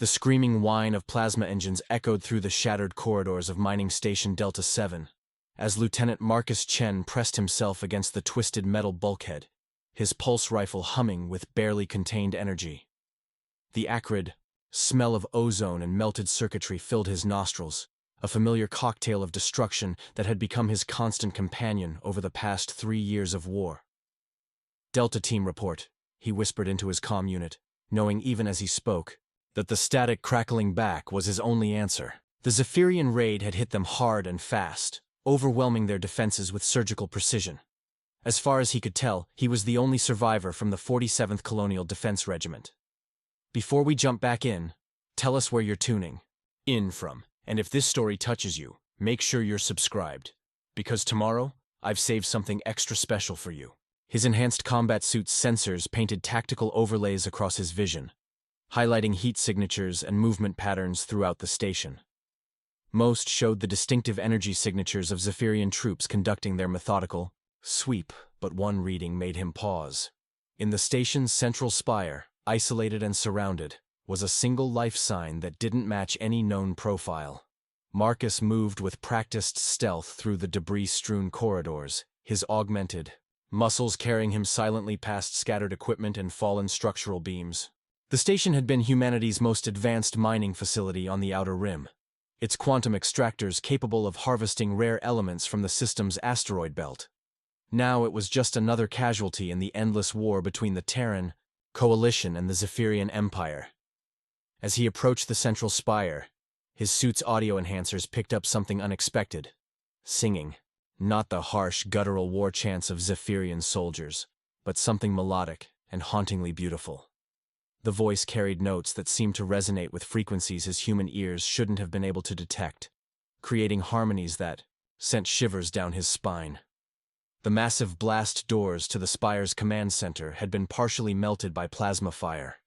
The screaming whine of plasma engines echoed through the shattered corridors of Mining Station Delta 7, as Lieutenant Marcus Chen pressed himself against the twisted metal bulkhead, his pulse rifle humming with barely contained energy. The acrid smell of ozone and melted circuitry filled his nostrils, a familiar cocktail of destruction that had become his constant companion over the past 3 years of war. "Delta Team report," he whispered into his comm unit, knowing even as he spoke that the static crackling back was his only answer. The Zephyrian raid had hit them hard and fast, overwhelming their defenses with surgical precision. As far as he could tell, he was the only survivor from the 47th Colonial Defense Regiment. "Before we jump back in, tell us where you're tuning in from. And if this story touches you, make sure you're subscribed, because tomorrow, I've saved something extra special for you." His enhanced combat suit's sensors painted tactical overlays across his vision, highlighting heat signatures and movement patterns throughout the station. Most showed the distinctive energy signatures of Zephyrian troops conducting their methodical sweep, but one reading made him pause. In the station's central spire, isolated and surrounded, was a single life sign that didn't match any known profile. Marcus moved with practiced stealth through the debris-strewn corridors, his augmented muscles carrying him silently past scattered equipment and fallen structural beams. The station had been humanity's most advanced mining facility on the Outer Rim, its quantum extractors capable of harvesting rare elements from the system's asteroid belt. Now it was just another casualty in the endless war between the Terran Coalition and the Zephyrian Empire. As he approached the central spire, his suit's audio enhancers picked up something unexpected. Singing. Not the harsh, guttural war chants of Zephyrian soldiers, but something melodic and hauntingly beautiful. The voice carried notes that seemed to resonate with frequencies his human ears shouldn't have been able to detect, creating harmonies that sent shivers down his spine. The massive blast doors to the spire's command center had been partially melted by plasma fire,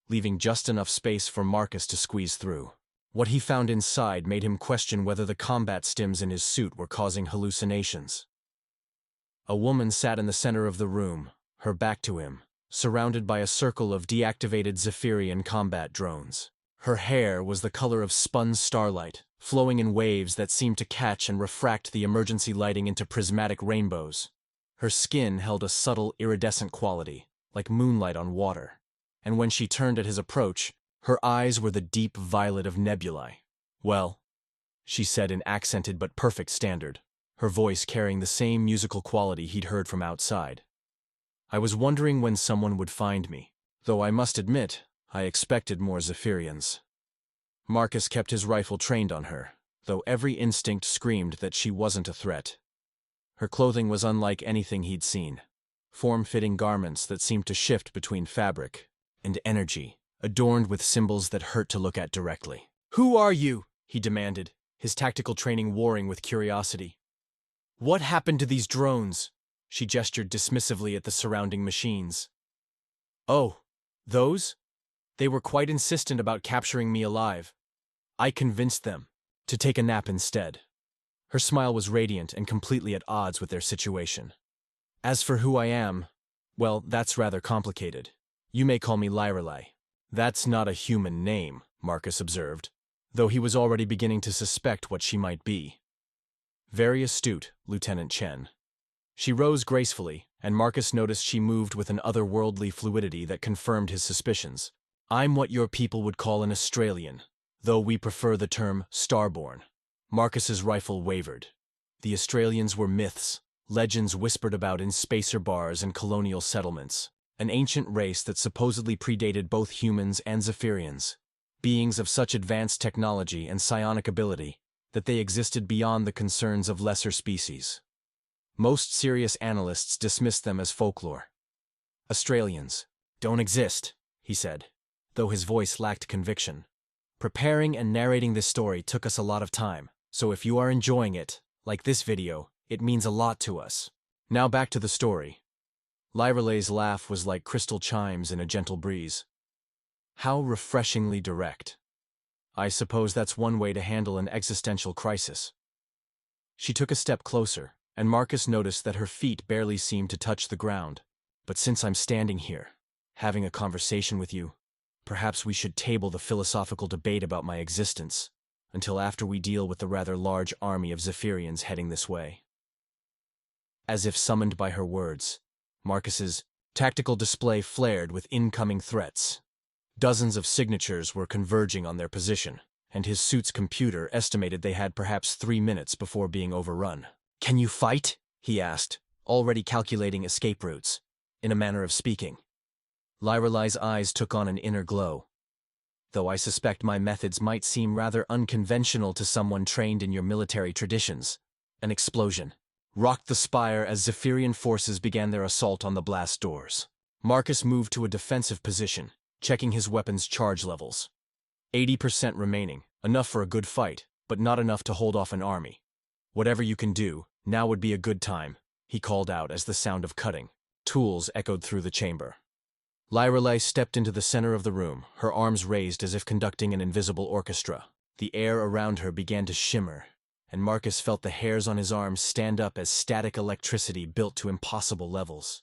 leaving just enough space for Marcus to squeeze through. What he found inside made him question whether the combat stims in his suit were causing hallucinations. A woman sat in the center of the room, her back to him, surrounded by a circle of deactivated Zephyrian combat drones. Her hair was the color of spun starlight, flowing in waves that seemed to catch and refract the emergency lighting into prismatic rainbows. Her skin held a subtle, iridescent quality, like moonlight on water. And when she turned at his approach, her eyes were the deep violet of nebulae. "Well," she said in accented but perfect standard, her voice carrying the same musical quality he'd heard from outside. "I was wondering when someone would find me, though I must admit, I expected more Zephyrians." Marcus kept his rifle trained on her, though every instinct screamed that she wasn't a threat. Her clothing was unlike anything he'd seen, form-fitting garments that seemed to shift between fabric and energy, adorned with symbols that hurt to look at directly. "Who are you?" he demanded, his tactical training warring with curiosity. "What happened to these drones?" She gestured dismissively at the surrounding machines. "Oh, those? They were quite insistent about capturing me alive. I convinced them to take a nap instead." Her smile was radiant and completely at odds with their situation. "As for who I am, well, that's rather complicated. You may call me Lyrelei." "That's not a human name," Marcus observed, though he was already beginning to suspect what she might be. "Very astute, Lieutenant Chen." She rose gracefully, and Marcus noticed she moved with an otherworldly fluidity that confirmed his suspicions. "I'm what your people would call an Australian, though we prefer the term starborn." Marcus's rifle wavered. The Australians were myths, legends whispered about in spacer bars and colonial settlements, an ancient race that supposedly predated both humans and Zephyrians, beings of such advanced technology and psionic ability that they existed beyond the concerns of lesser species. Most serious analysts dismissed them as folklore. "Australians don't exist," he said, though his voice lacked conviction. "Preparing and narrating this story took us a lot of time, so if you are enjoying it, like this video, it means a lot to us. Now back to the story." Lyrelei's laugh was like crystal chimes in a gentle breeze. "How refreshingly direct. I suppose that's one way to handle an existential crisis." She took a step closer, and Marcus noticed that her feet barely seemed to touch the ground. "But since I'm standing here, having a conversation with you, Perhaps we should table the philosophical debate about my existence until after we deal with the rather large army of Zephyrians heading this way. As if summoned by her words, Marcus's tactical display flared with incoming threats. Dozens of signatures were converging on their position, and his suit's computer estimated they had perhaps 3 minutes before being overrun. "Can you fight?" he asked, already calculating escape routes, in a manner of speaking. Lyrelai's eyes took on an inner glow. "Though I suspect my methods might seem rather unconventional to someone trained in your military traditions." An explosion rocked the spire as Zephyrian forces began their assault on the blast doors. Marcus moved to a defensive position, checking his weapon's charge levels. 80% remaining, enough for a good fight, but not enough to hold off an army. "Whatever you can do, now would be a good time," he called out as the sound of cutting tools echoed through the chamber. Lyrelai stepped into the center of the room, her arms raised as if conducting an invisible orchestra. The air around her began to shimmer, and Marcus felt the hairs on his arms stand up as static electricity built to impossible levels.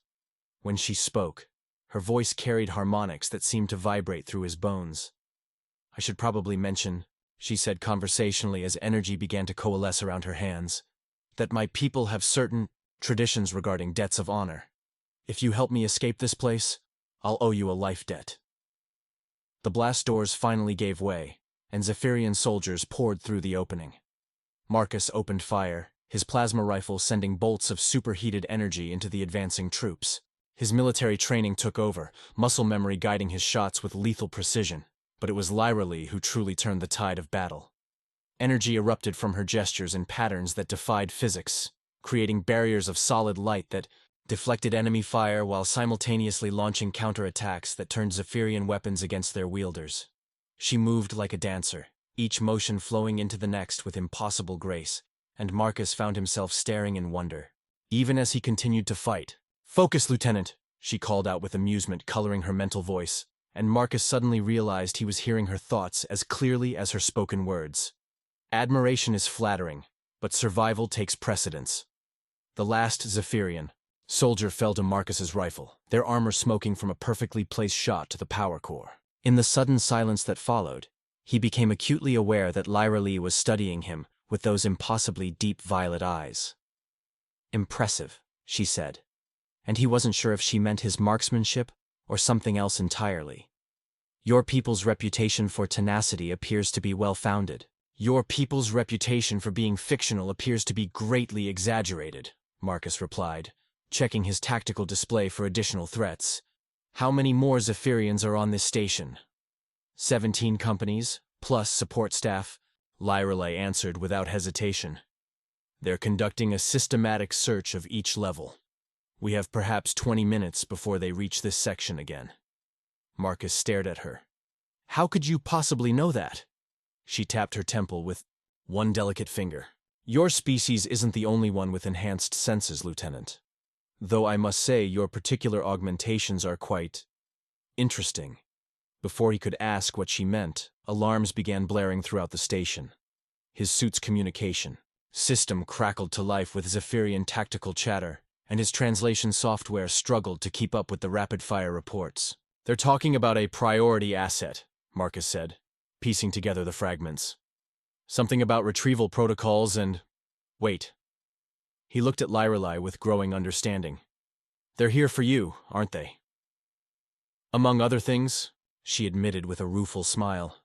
When she spoke, her voice carried harmonics that seemed to vibrate through his bones. "I should probably mention," she said conversationally as energy began to coalesce around her hands, "that my people have certain traditions regarding debts of honor. If you help me escape this place, I'll owe you a life debt." The blast doors finally gave way, and Zephyrian soldiers poured through the opening. Marcus opened fire, his plasma rifle sending bolts of superheated energy into the advancing troops. His military training took over, muscle memory guiding his shots with lethal precision, but it was Lyrelai who truly turned the tide of battle. Energy erupted from her gestures in patterns that defied physics, creating barriers of solid light that deflected enemy fire while simultaneously launching counterattacks that turned Zephyrian weapons against their wielders. She moved like a dancer, each motion flowing into the next with impossible grace, and Marcus found himself staring in wonder. Even as he continued to fight, "Focus, Lieutenant," she called out with amusement coloring her mental voice, and Marcus suddenly realized he was hearing her thoughts as clearly as her spoken words. "Admiration is flattering, but survival takes precedence." The last Zephyrian soldier fell to Marcus's rifle, their armor smoking from a perfectly placed shot to the power core. In the sudden silence that followed, he became acutely aware that Lyrelai was studying him with those impossibly deep violet eyes. "Impressive," she said, and he wasn't sure if she meant his marksmanship or something else entirely. "Your people's reputation for tenacity appears to be well-founded. Your people's reputation for being fictional appears to be greatly exaggerated," Marcus replied, checking his tactical display for additional threats. "How many more Zephyrians are on this station?" 17 companies, plus support staff," Lyrelai answered without hesitation. "They're conducting a systematic search of each level. We have perhaps 20 minutes before they reach this section again." Marcus stared at her. "How could you possibly know that?" She tapped her temple with one delicate finger. "Your species isn't the only one with enhanced senses, Lieutenant. Though I must say your particular augmentations are quite interesting." Before he could ask what she meant, alarms began blaring throughout the station. His suit's communication system crackled to life with Zephyrian tactical chatter, and his translation software struggled to keep up with the rapid-fire reports. "They're talking about a priority asset," Marcus said, piecing together the fragments. "Something about retrieval protocols and... Wait." He looked at Lyrelai with growing understanding. "They're here for you, aren't they?" "Among other things," she admitted with a rueful smile.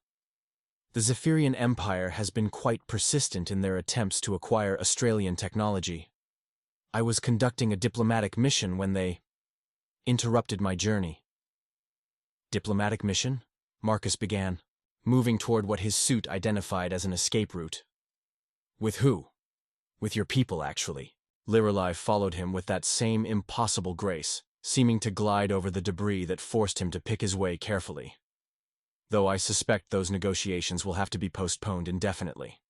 "The Zephyrian Empire has been quite persistent in their attempts to acquire Australian technology. I was conducting a diplomatic mission when they interrupted my journey." "Diplomatic mission?" Marcus began, moving toward what his suit identified as an escape route. "With who?" "With your people, actually." Lyrelai followed him with that same impossible grace, seeming to glide over the debris that forced him to pick his way carefully. "Though I suspect those negotiations will have to be postponed indefinitely."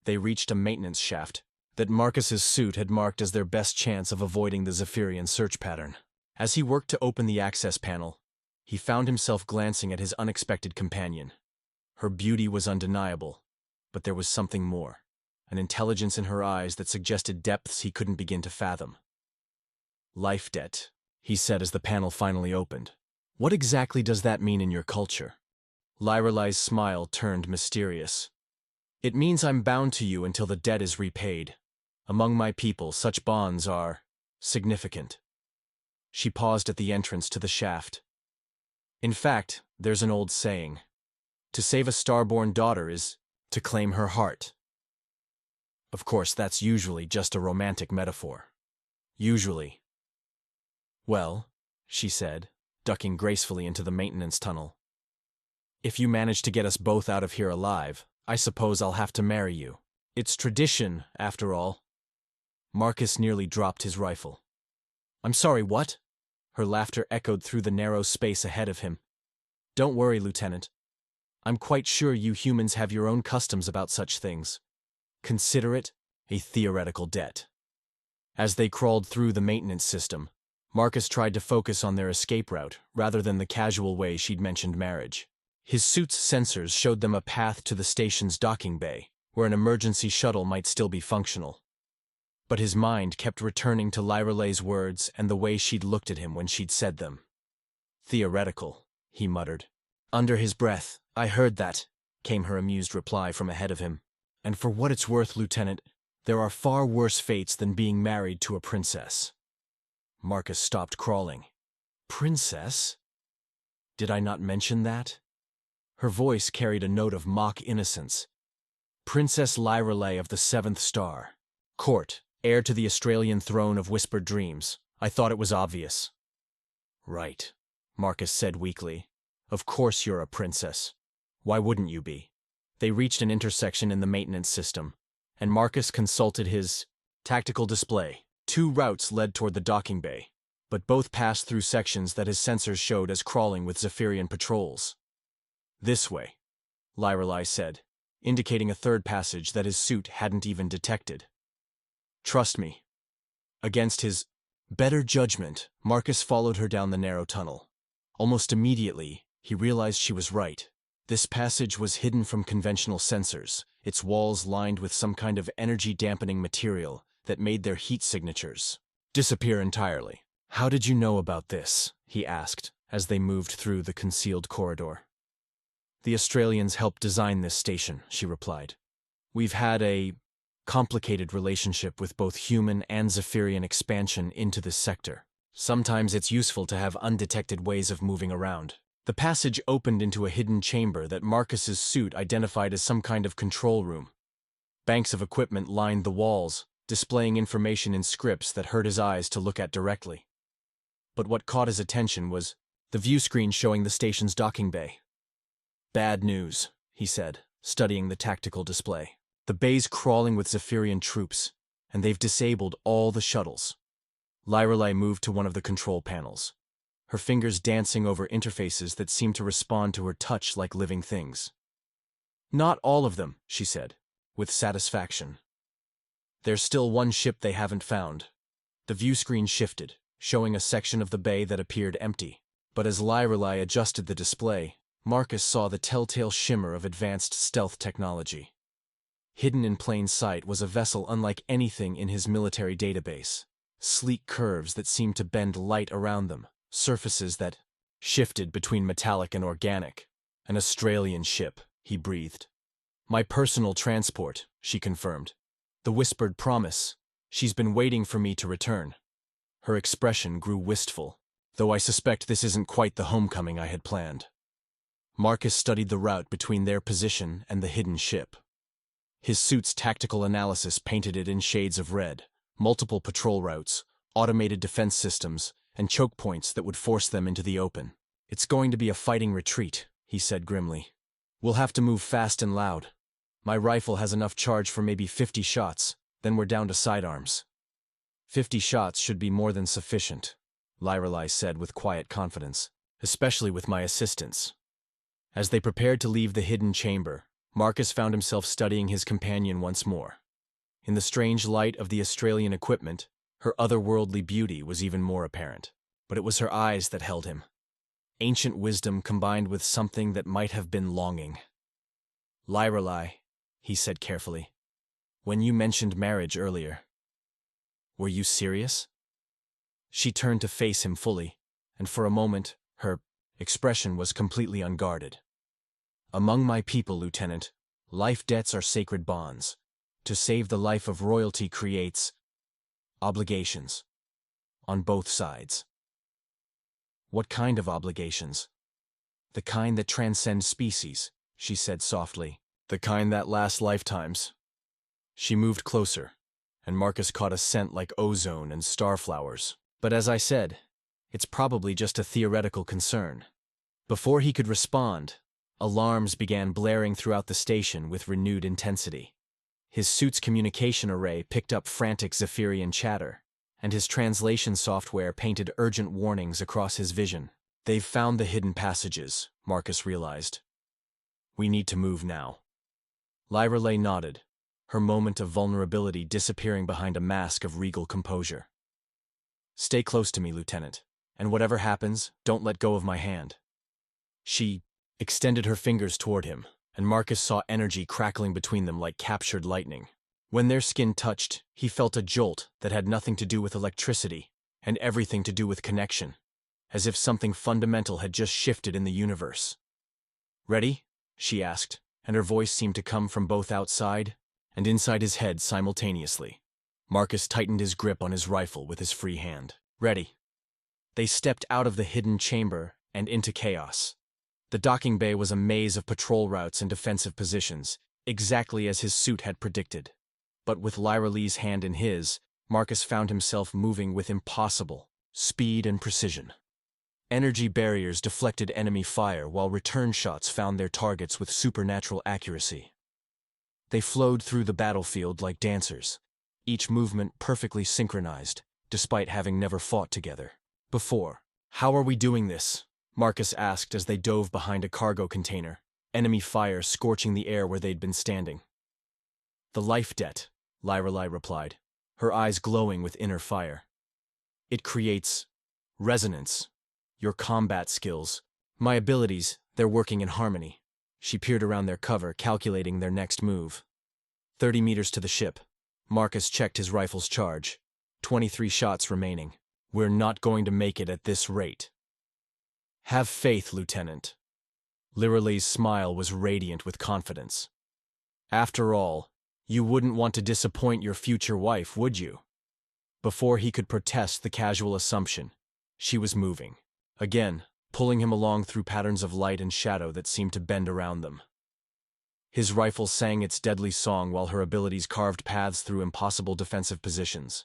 They reached a maintenance shaft that Marcus's suit had marked as their best chance of avoiding the Zephyrian search pattern. As he worked to open the access panel, he found himself glancing at his unexpected companion. Her beauty was undeniable, but there was something more. An intelligence in her eyes that suggested depths he couldn't begin to fathom. "Life debt," he said as the panel finally opened. "What exactly does that mean in your culture?" Lyrelai's smile turned mysterious. It means I'm bound to you until the debt is repaid. Among my people, such bonds are significant. She paused at the entrance to the shaft. In fact, there's an old saying. To save a star-born daughter is to claim her heart. Of course, that's usually just a romantic metaphor. Usually. Well, she said, ducking gracefully into the maintenance tunnel. If you manage to get us both out of here alive, I suppose I'll have to marry you. It's tradition, after all. Marcus nearly dropped his rifle. I'm sorry, what? Her laughter echoed through the narrow space ahead of him. Don't worry, Lieutenant. I'm quite sure you humans have your own customs about such things. Consider it a theoretical debt. As they crawled through the maintenance system, Marcus tried to focus on their escape route rather than the casual way she'd mentioned marriage. His suit's sensors showed them a path to the station's docking bay, where an emergency shuttle might still be functional. But his mind kept returning to Lyrelai's words and the way she'd looked at him when she'd said them. Theoretical, he muttered. Under his breath, I heard that, came her amused reply from ahead of him. And for what it's worth, Lieutenant, there are far worse fates than being married to a princess. Marcus stopped crawling. Princess? Did I not mention that? Her voice carried a note of mock innocence. Princess Lyrelai of the 7th Star. Court, heir to the Australian throne of Whispered Dreams. I thought it was obvious. Right, Marcus said weakly. Of course you're a princess. Why wouldn't you be? They reached an intersection in the maintenance system, and Marcus consulted his tactical display. 2 routes led toward the docking bay, but both passed through sections that his sensors showed as crawling with Zephyrian patrols. This way, Lyrelai said, indicating a third passage that his suit hadn't even detected. Trust me. Against his better judgment, Marcus followed her down the narrow tunnel. Almost immediately, he realized she was right. This passage was hidden from conventional sensors, its walls lined with some kind of energy-dampening material that made their heat signatures disappear entirely. How did you know about this? He asked, as they moved through the concealed corridor. The Australians helped design this station, she replied. We've had a complicated relationship with both human and Zephyrian expansion into this sector. Sometimes it's useful to have undetected ways of moving around. The passage opened into a hidden chamber that Marcus's suit identified as some kind of control room. Banks of equipment lined the walls, displaying information in scripts that hurt his eyes to look at directly. But what caught his attention was the view screen showing the station's docking bay. Bad news, he said, studying the tactical display. The bay's crawling with Zephyrian troops, and they've disabled all the shuttles. Lyrelai moved to one of the control panels, her fingers dancing over interfaces that seemed to respond to her touch like living things. Not all of them, she said, with satisfaction. There's still one ship they haven't found. The view screen shifted, showing a section of the bay that appeared empty. But as Lyrelai adjusted the display, Marcus saw the telltale shimmer of advanced stealth technology. Hidden in plain sight was a vessel unlike anything in his military database. Sleek curves that seemed to bend light around them, surfaces that shifted between metallic and organic. An Australian ship, he breathed. My personal transport, she confirmed. The whispered promise. She's been waiting for me to return. Her expression grew wistful, though I suspect this isn't quite the homecoming I had planned. Marcus studied the route between their position and the hidden ship. His suit's tactical analysis painted it in shades of red, multiple patrol routes, automated defense systems, and choke points that would force them into the open. It's going to be a fighting retreat, he said grimly. We'll have to move fast and loud. My rifle has enough charge for maybe 50 shots, then we're down to sidearms. 50 shots should be more than sufficient, Lyrelai said with quiet confidence, especially with my assistance. As they prepared to leave the hidden chamber, Marcus found himself studying his companion once more. In the strange light of the Australian equipment, her otherworldly beauty was even more apparent. But it was her eyes that held him. Ancient wisdom combined with something that might have been longing. Lyrelai, he said carefully, when you mentioned marriage earlier, were you serious? She turned to face him fully, and for a moment, her expression was completely unguarded. Among my people, Lieutenant, life debts are sacred bonds. To save the life of royalty creates obligations. On both sides. What kind of obligations? The kind that transcend species, she said softly. The kind that last lifetimes. She moved closer, and Marcus caught a scent like ozone and starflowers. But as I said, it's probably just a theoretical concern. Before he could respond, alarms began blaring throughout the station with renewed intensity. His suit's communication array picked up frantic Zephyrian chatter, and his translation software painted urgent warnings across his vision. They've found the hidden passages, Marcus realized. We need to move now. Lyra Lay nodded, her moment of vulnerability disappearing behind a mask of regal composure. Stay close to me, Lieutenant, and whatever happens, don't let go of my hand. She extended her fingers toward him, and Marcus saw energy crackling between them like captured lightning. When their skin touched, he felt a jolt that had nothing to do with electricity, and everything to do with connection, as if something fundamental had just shifted in the universe. Ready? She asked, and her voice seemed to come from both outside and inside his head simultaneously. Marcus tightened his grip on his rifle with his free hand. Ready. They stepped out of the hidden chamber and into chaos. The docking bay was a maze of patrol routes and defensive positions, exactly as his suit had predicted. But with Lyra Lee's hand in his, Marcus found himself moving with impossible speed and precision. Energy barriers deflected enemy fire while return shots found their targets with supernatural accuracy. They flowed through the battlefield like dancers, each movement perfectly synchronized, despite having never fought together before. How are we doing this? Marcus asked as they dove behind a cargo container, enemy fire scorching the air where they'd been standing. The life debt, Lyra Lee replied, her eyes glowing with inner fire. It creates resonance. Your combat skills, my abilities, they're working in harmony. She peered around their cover, calculating their next move. 30 meters to the ship. Marcus checked his rifle's charge. 23 shots remaining. We're not going to make it at this rate. Have faith, Lieutenant. Lyra Lee's smile was radiant with confidence. After all, you wouldn't want to disappoint your future wife, would you? Before he could protest the casual assumption, she was moving. Again, pulling him along through patterns of light and shadow that seemed to bend around them. His rifle sang its deadly song while her abilities carved paths through impossible defensive positions.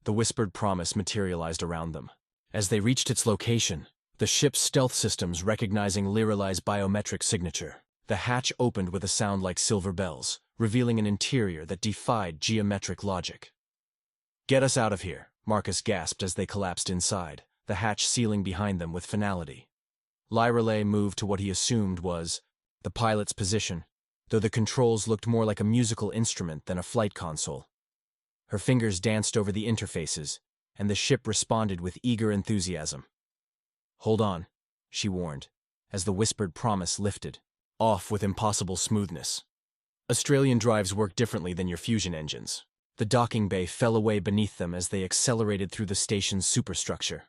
The whispered promise materialized around them. As they reached its location, the ship's stealth systems recognizing Lyra Lee's biometric signature, the hatch opened with a sound like silver bells, revealing an interior that defied geometric logic. Get us out of here, Marcus gasped as they collapsed inside, the hatch sealing behind them with finality. Lyra Lee moved to what he assumed was the pilot's position, though the controls looked more like a musical instrument than a flight console. Her fingers danced over the interfaces, and the ship responded with eager enthusiasm. Hold on, she warned, as the whispered promise lifted, off with impossible smoothness. Australian drives work differently than your fusion engines. The docking bay fell away beneath them as they accelerated through the station's superstructure.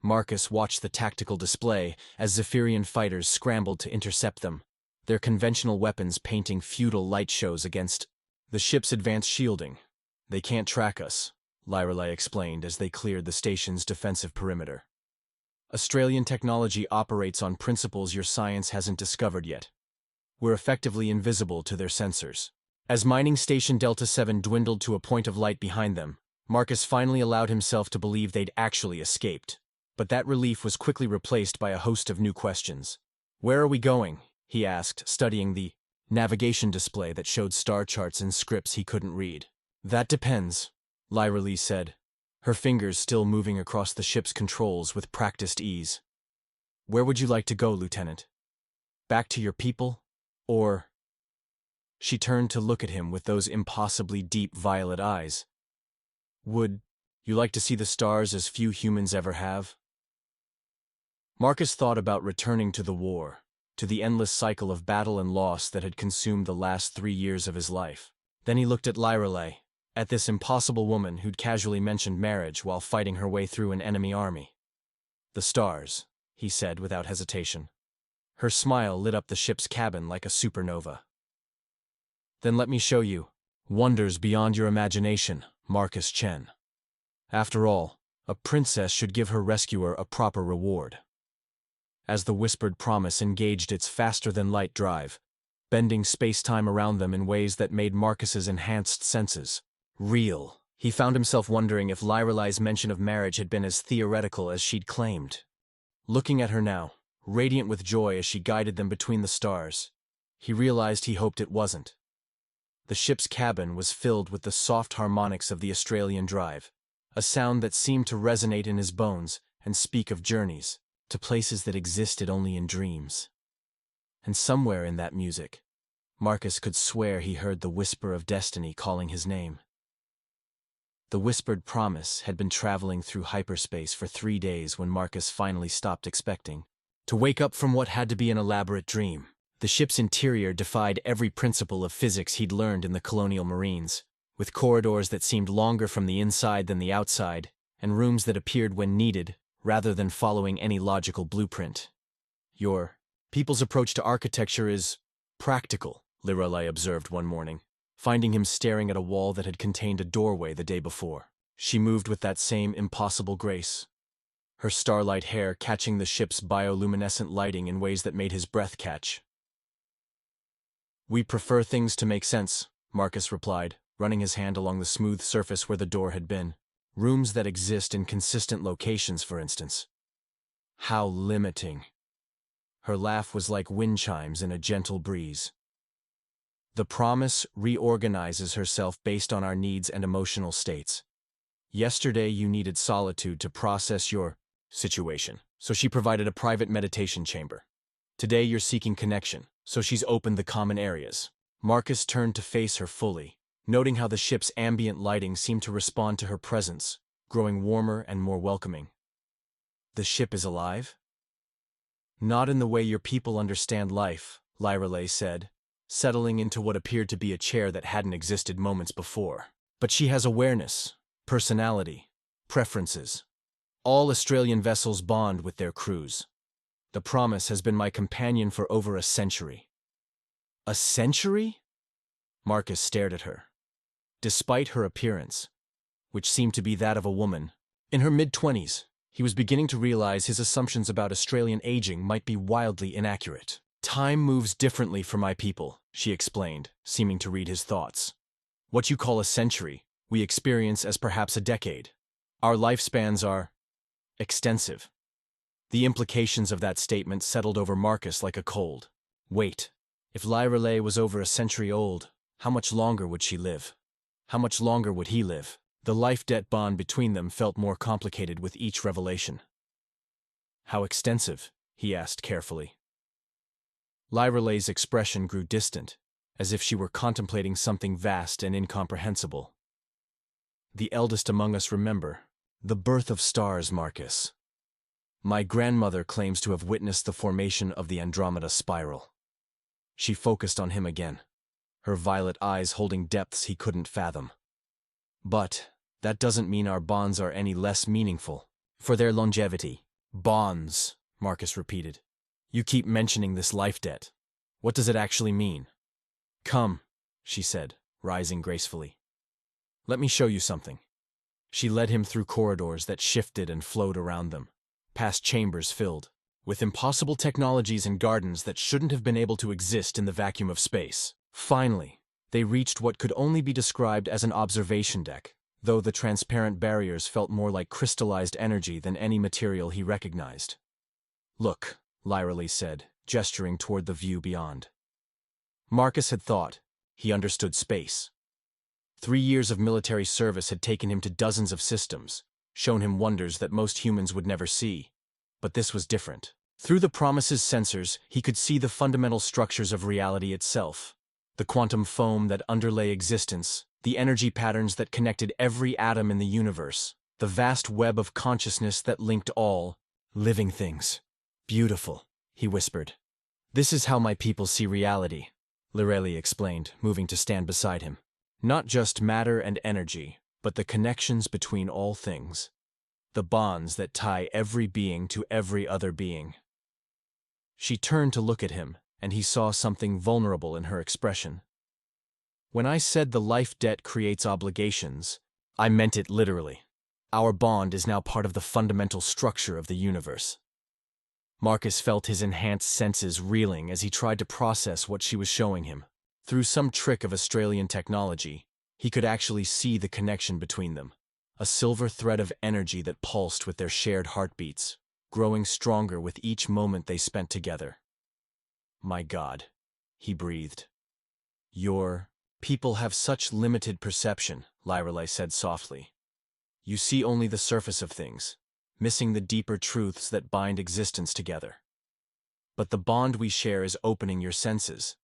Marcus watched the tactical display as Zephyrian fighters scrambled to intercept them, their conventional weapons painting feudal light shows against the ship's advanced shielding. They can't track us, Lyra Lee explained as they cleared the station's defensive perimeter. Australian technology operates on principles your science hasn't discovered yet. We're effectively invisible to their sensors. As mining station Delta 7 dwindled to a point of light behind them, Marcus finally allowed himself to believe they'd actually escaped. But that relief was quickly replaced by a host of new questions. Where are we going? He asked, studying the navigation display that showed star charts and scripts he couldn't read. That depends, Lyra Lee said, her fingers still moving across the ship's controls with practiced ease. Where would you like to go, Lieutenant? Back to your people? Or... She turned to look at him with those impossibly deep violet eyes. Would you like to see the stars as few humans ever have? Marcus thought about returning to the war, to the endless cycle of battle and loss that had consumed the last 3 years of his life. Then he looked at Lyra Lee, at this impossible woman who'd casually mentioned marriage while fighting her way through an enemy army. The stars, he said without hesitation. Her smile lit up the ship's cabin like a supernova. Then let me show you. Wonders beyond your imagination, Marcus Chen. After all, a princess should give her rescuer a proper reward. As the whispered promise engaged its faster-than-light drive, bending space-time around them in ways that made Marcus's enhanced senses real, he found himself wondering if Lyrelai's mention of marriage had been as theoretical as she'd claimed. Looking at her now, radiant with joy as she guided them between the stars, he realized he hoped it wasn't. The ship's cabin was filled with the soft harmonics of the Australian drive, a sound that seemed to resonate in his bones and speak of journeys to places that existed only in dreams. And somewhere in that music, Marcus could swear he heard the whisper of destiny calling his name. The whispered promise had been traveling through hyperspace for 3 days when Marcus finally stopped expecting to wake up from what had to be an elaborate dream. The ship's interior defied every principle of physics he'd learned in the Colonial Marines, with corridors that seemed longer from the inside than the outside, and rooms that appeared when needed, rather than following any logical blueprint. Your people's approach to architecture is practical, Lirelai observed one morning, finding him staring at a wall that had contained a doorway the day before. She moved with that same impossible grace, her starlight hair catching the ship's bioluminescent lighting in ways that made his breath catch. We prefer things to make sense, Marcus replied, running his hand along the smooth surface where the door had been. Rooms that exist in consistent locations, for instance. How limiting. Her laugh was like wind chimes in a gentle breeze. The promise reorganizes herself based on our needs and emotional states. Yesterday you needed solitude to process your situation, so she provided a private meditation chamber. Today you're seeking connection, so she's opened the common areas. Marcus turned to face her fully, noting how the ship's ambient lighting seemed to respond to her presence, growing warmer and more welcoming. The ship is alive? Not in the way your people understand life, Lyrelai said, settling into what appeared to be a chair that hadn't existed moments before. But she has awareness, personality, preferences. All Australian vessels bond with their crews. The promise has been my companion for over a century. A century? Marcus stared at her. Despite her appearance, which seemed to be that of a woman, in her mid-20s, he was beginning to realize his assumptions about Australian aging might be wildly inaccurate. Time moves differently for my people, she explained, seeming to read his thoughts. What you call a century, we experience as perhaps a decade. Our lifespans are extensive. The implications of that statement settled over Marcus like a cold. Wait, if Lyrelai was over a century old, how much longer would she live? How much longer would he live? The life-debt bond between them felt more complicated with each revelation. How extensive? He asked carefully. Lyrelai's expression grew distant, as if she were contemplating something vast and incomprehensible. The eldest among us remember the birth of stars, Marcus. My grandmother claims to have witnessed the formation of the Andromeda spiral. She focused on him again, her violet eyes holding depths he couldn't fathom. But that doesn't mean our bonds are any less meaningful. For their longevity. Bonds, Marcus repeated. You keep mentioning this life debt. What does it actually mean? Come, she said, rising gracefully. Let me show you something. She led him through corridors that shifted and flowed around them, past chambers filled with impossible technologies and gardens that shouldn't have been able to exist in the vacuum of space. Finally, they reached what could only be described as an observation deck, though the transparent barriers felt more like crystallized energy than any material he recognized. Look, Lyrelai said, gesturing toward the view beyond. Marcus had thought he understood space. 3 years of military service had taken him to dozens of systems, shown him wonders that most humans would never see. But this was different. Through the promise's sensors, he could see the fundamental structures of reality itself. The quantum foam that underlay existence, the energy patterns that connected every atom in the universe, the vast web of consciousness that linked all living things. Beautiful, he whispered. This is how my people see reality, Lirelai explained, moving to stand beside him. Not just matter and energy, but the connections between all things. The bonds that tie every being to every other being. She turned to look at him, and he saw something vulnerable in her expression. When I said the life debt creates obligations, I meant it literally. Our bond is now part of the fundamental structure of the universe. Marcus felt his enhanced senses reeling as he tried to process what she was showing him. Through some trick of Australian technology, he could actually see the connection between them, a silver thread of energy that pulsed with their shared heartbeats, growing stronger with each moment they spent together. My God, he breathed. Your people have such limited perception, Lyrelei said softly. You see only the surface of things, missing the deeper truths that bind existence together. But the bond we share is opening your senses,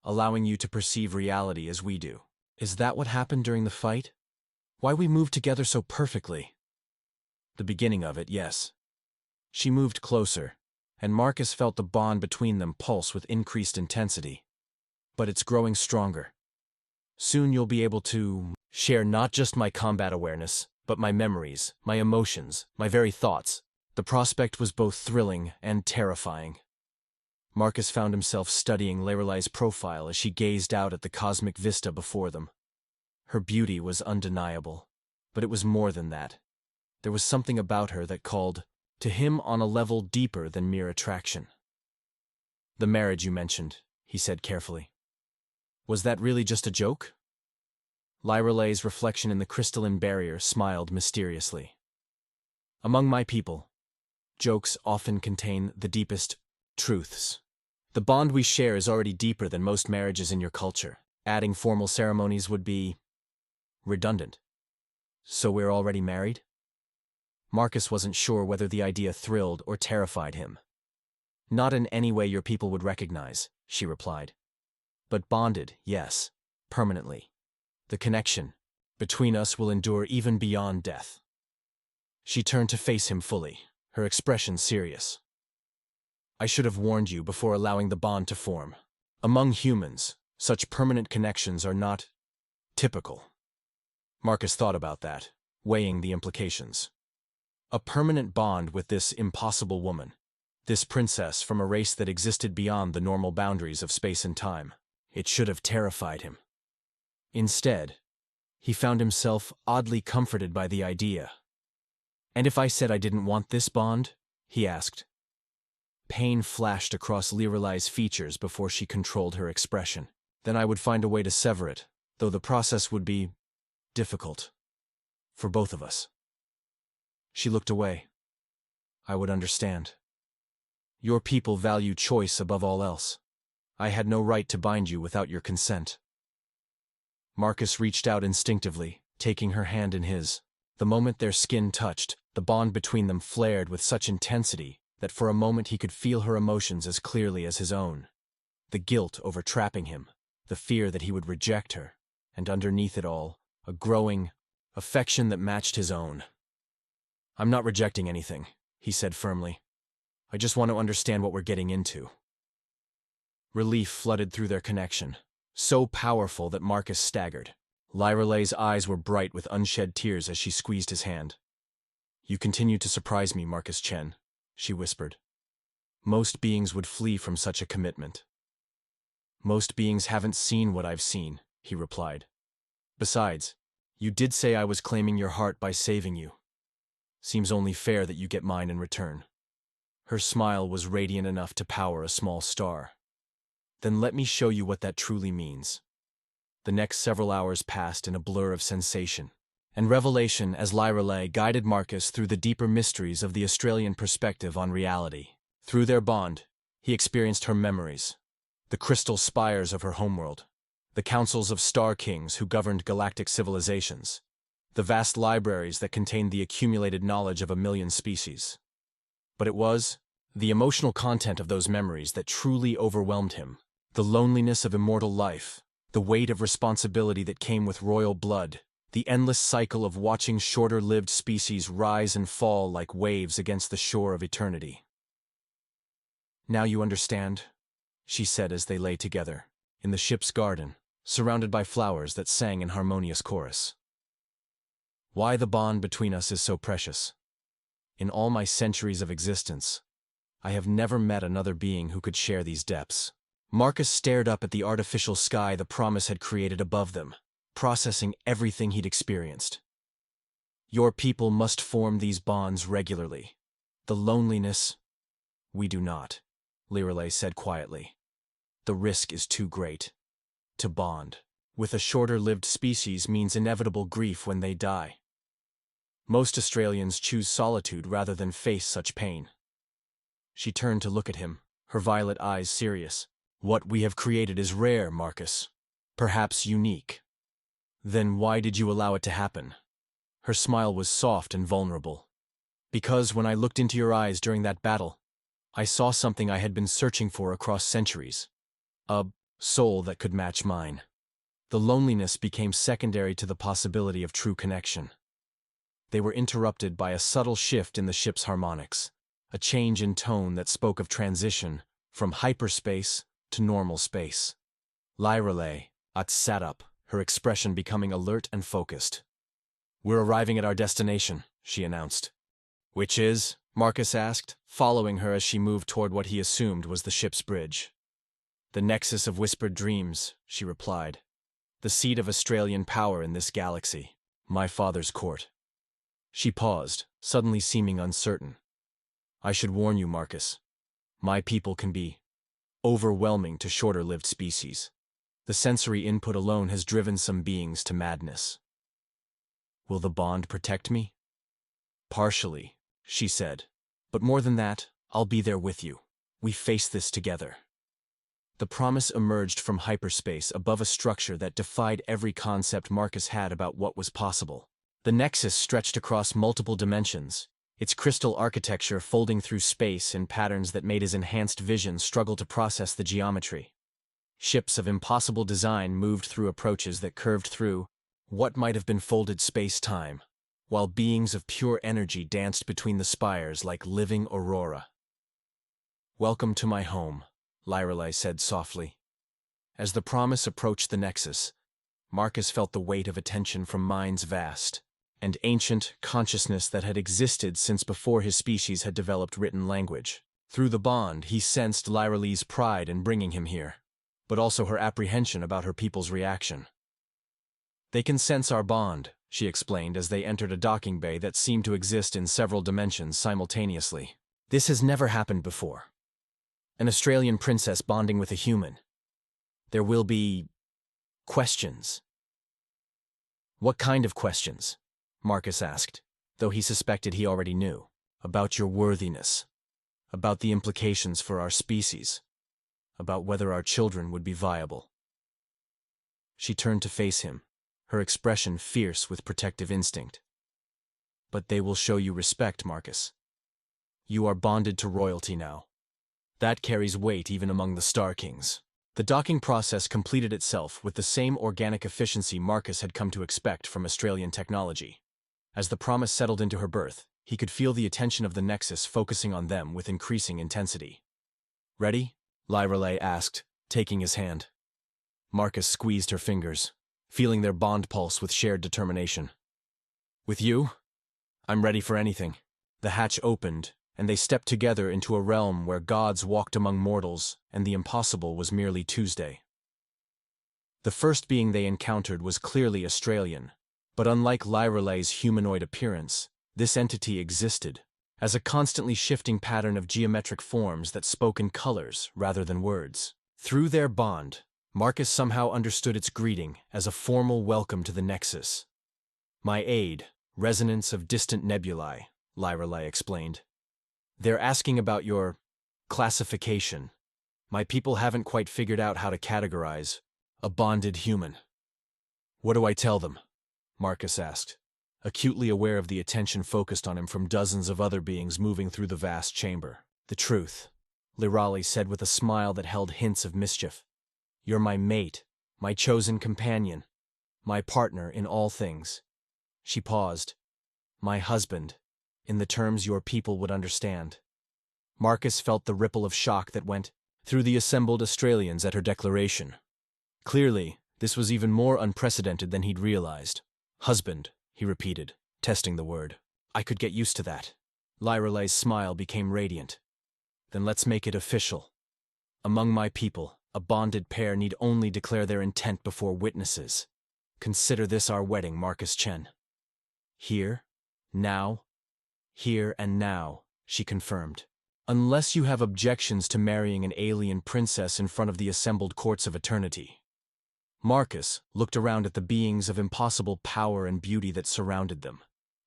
allowing you to perceive reality as we do. Is that what happened during the fight? Why we moved together so perfectly? The beginning of it, yes. She moved closer, and Marcus felt the bond between them pulse with increased intensity. But it's growing stronger. Soon you'll be able to share not just my combat awareness, but my memories, my emotions, my very thoughts. The prospect was both thrilling and terrifying. Marcus found himself studying Lyrelei's profile as she gazed out at the cosmic vista before them. Her beauty was undeniable, but it was more than that. There was something about her that called to him on a level deeper than mere attraction. The marriage you mentioned, he said carefully. Was that really just a joke? Lyrelei's reflection in the crystalline barrier smiled mysteriously. Among my people, jokes often contain the deepest truths. The bond we share is already deeper than most marriages in your culture. Adding formal ceremonies would be redundant. So we're already married? Marcus wasn't sure whether the idea thrilled or terrified him. Not in any way your people would recognize, she replied. But bonded, yes, permanently. The connection between us will endure even beyond death. She turned to face him fully, her expression serious. I should have warned you before allowing the bond to form. Among humans, such permanent connections are not typical. Marcus thought about that, weighing the implications. A permanent bond with this impossible woman, this princess from a race that existed beyond the normal boundaries of space and time. It should have terrified him. Instead, he found himself oddly comforted by the idea. And if I said I didn't want this bond? He asked. Pain flashed across Lyrelei's features before she controlled her expression. Then I would find a way to sever it, though the process would be difficult. For both of us. She looked away. I would understand. Your people value choice above all else. I had no right to bind you without your consent. Marcus reached out instinctively, taking her hand in his. The moment their skin touched, the bond between them flared with such intensity that for a moment he could feel her emotions as clearly as his own. The guilt over trapping him, the fear that he would reject her, and underneath it all, a growing affection that matched his own. I'm not rejecting anything, he said firmly. I just want to understand what we're getting into. Relief flooded through their connection, so powerful that Marcus staggered. Lyrelei's eyes were bright with unshed tears as she squeezed his hand. You continue to surprise me, Marcus Chen, she whispered. Most beings would flee from such a commitment. Most beings haven't seen what I've seen, he replied. Besides, you did say I was claiming your heart by saving you. Seems only fair that you get mine in return. Her smile was radiant enough to power a small star. Then let me show you what that truly means. The next several hours passed in a blur of sensation and revelation as Lyrelei guided Marcus through the deeper mysteries of the Australian perspective on reality. Through their bond, he experienced her memories, the crystal spires of her homeworld, the councils of star kings who governed galactic civilizations, the vast libraries that contained the accumulated knowledge of 1 million species. But it was the emotional content of those memories that truly overwhelmed him. The loneliness of immortal life, the weight of responsibility that came with royal blood, the endless cycle of watching shorter-lived species rise and fall like waves against the shore of eternity. Now you understand, she said as they lay together, in the ship's garden, surrounded by flowers that sang in harmonious chorus. Why the bond between us is so precious. In all my centuries of existence, I have never met another being who could share these depths. Marcus stared up at the artificial sky the promise had created above them, processing everything he'd experienced. Your people must form these bonds regularly. The loneliness, we do not, Lirelei said quietly. The risk is too great. To bond with a shorter-lived species means inevitable grief when they die. Most Australians choose solitude rather than face such pain. She turned to look at him, her violet eyes serious. What we have created is rare, Marcus. Perhaps unique. Then why did you allow it to happen? Her smile was soft and vulnerable. Because when I looked into your eyes during that battle, I saw something I had been searching for across centuries. A soul that could match mine. The loneliness became secondary to the possibility of true connection. They were interrupted by a subtle shift in the ship's harmonics, a change in tone that spoke of transition from hyperspace to normal space. Lirelei sat up, her expression becoming alert and focused. We're arriving at our destination, she announced. Which is? Marcus asked, following her as she moved toward what he assumed was the ship's bridge. The nexus of whispered dreams, she replied. The seat of Australian power in this galaxy. My father's court. She paused, suddenly seeming uncertain. I should warn you, Marcus. My people can be overwhelming to shorter-lived species. The sensory input alone has driven some beings to madness. Will the bond protect me? Partially, she said. But more than that, I'll be there with you. We face this together. The promise emerged from hyperspace above a structure that defied every concept Marcus had about what was possible. The nexus stretched across multiple dimensions, its crystal architecture folding through space in patterns that made his enhanced vision struggle to process the geometry. Ships of impossible design moved through approaches that curved through what might have been folded space-time, while beings of pure energy danced between the spires like living aurora. Welcome to my home, Lirelei said softly. As the promise approached the nexus, Marcus felt the weight of attention from minds vast and ancient consciousness that had existed since before his species had developed written language. Through the bond, he sensed Lirelei's pride in bringing him here, but also her apprehension about her people's reaction. They can sense our bond, she explained as they entered a docking bay that seemed to exist in several dimensions simultaneously. This has never happened before. An Australian princess bonding with a human. There will be questions. What kind of questions? Marcus asked, though he suspected he already knew. About your worthiness. About the implications for our species. About whether our children would be viable. She turned to face him, her expression fierce with protective instinct. But they will show you respect, Marcus. You are bonded to royalty now. That carries weight even among the Star Kings. The docking process completed itself with the same organic efficiency Marcus had come to expect from Australian technology. As the promise settled into her berth, he could feel the attention of the Nexus focusing on them with increasing intensity. Ready? Lirelei asked, taking his hand. Marcus squeezed her fingers, feeling their bond pulse with shared determination. With you? I'm ready for anything. The hatch opened, and they stepped together into a realm where gods walked among mortals, and the impossible was merely Tuesday. The first being they encountered was clearly Australian, but unlike Lirelei's humanoid appearance, this entity existed as a constantly shifting pattern of geometric forms that spoke in colors rather than words. Through their bond, Marcus somehow understood its greeting as a formal welcome to the Nexus. My aid, resonance of distant nebulae, Lirelei explained. They're asking about your classification. My people haven't quite figured out how to categorize a bonded human. What do I tell them? Marcus asked, acutely aware of the attention focused on him from dozens of other beings moving through the vast chamber. The truth, Lirelei said with a smile that held hints of mischief. You're my mate, my chosen companion, my partner in all things. She paused. My husband, in the terms your people would understand. Marcus felt the ripple of shock that went through the assembled Australians at her declaration. Clearly, this was even more unprecedented than he'd realized. Husband, he repeated, testing the word. I could get used to that. Lirelei's smile became radiant. Then let's make it official. Among my people, a bonded pair need only declare their intent before witnesses. Consider this our wedding, Marcus Chen. Here, now, here and now, she confirmed. Unless you have objections to marrying an alien princess in front of the assembled courts of eternity. Marcus looked around at the beings of impossible power and beauty that surrounded them,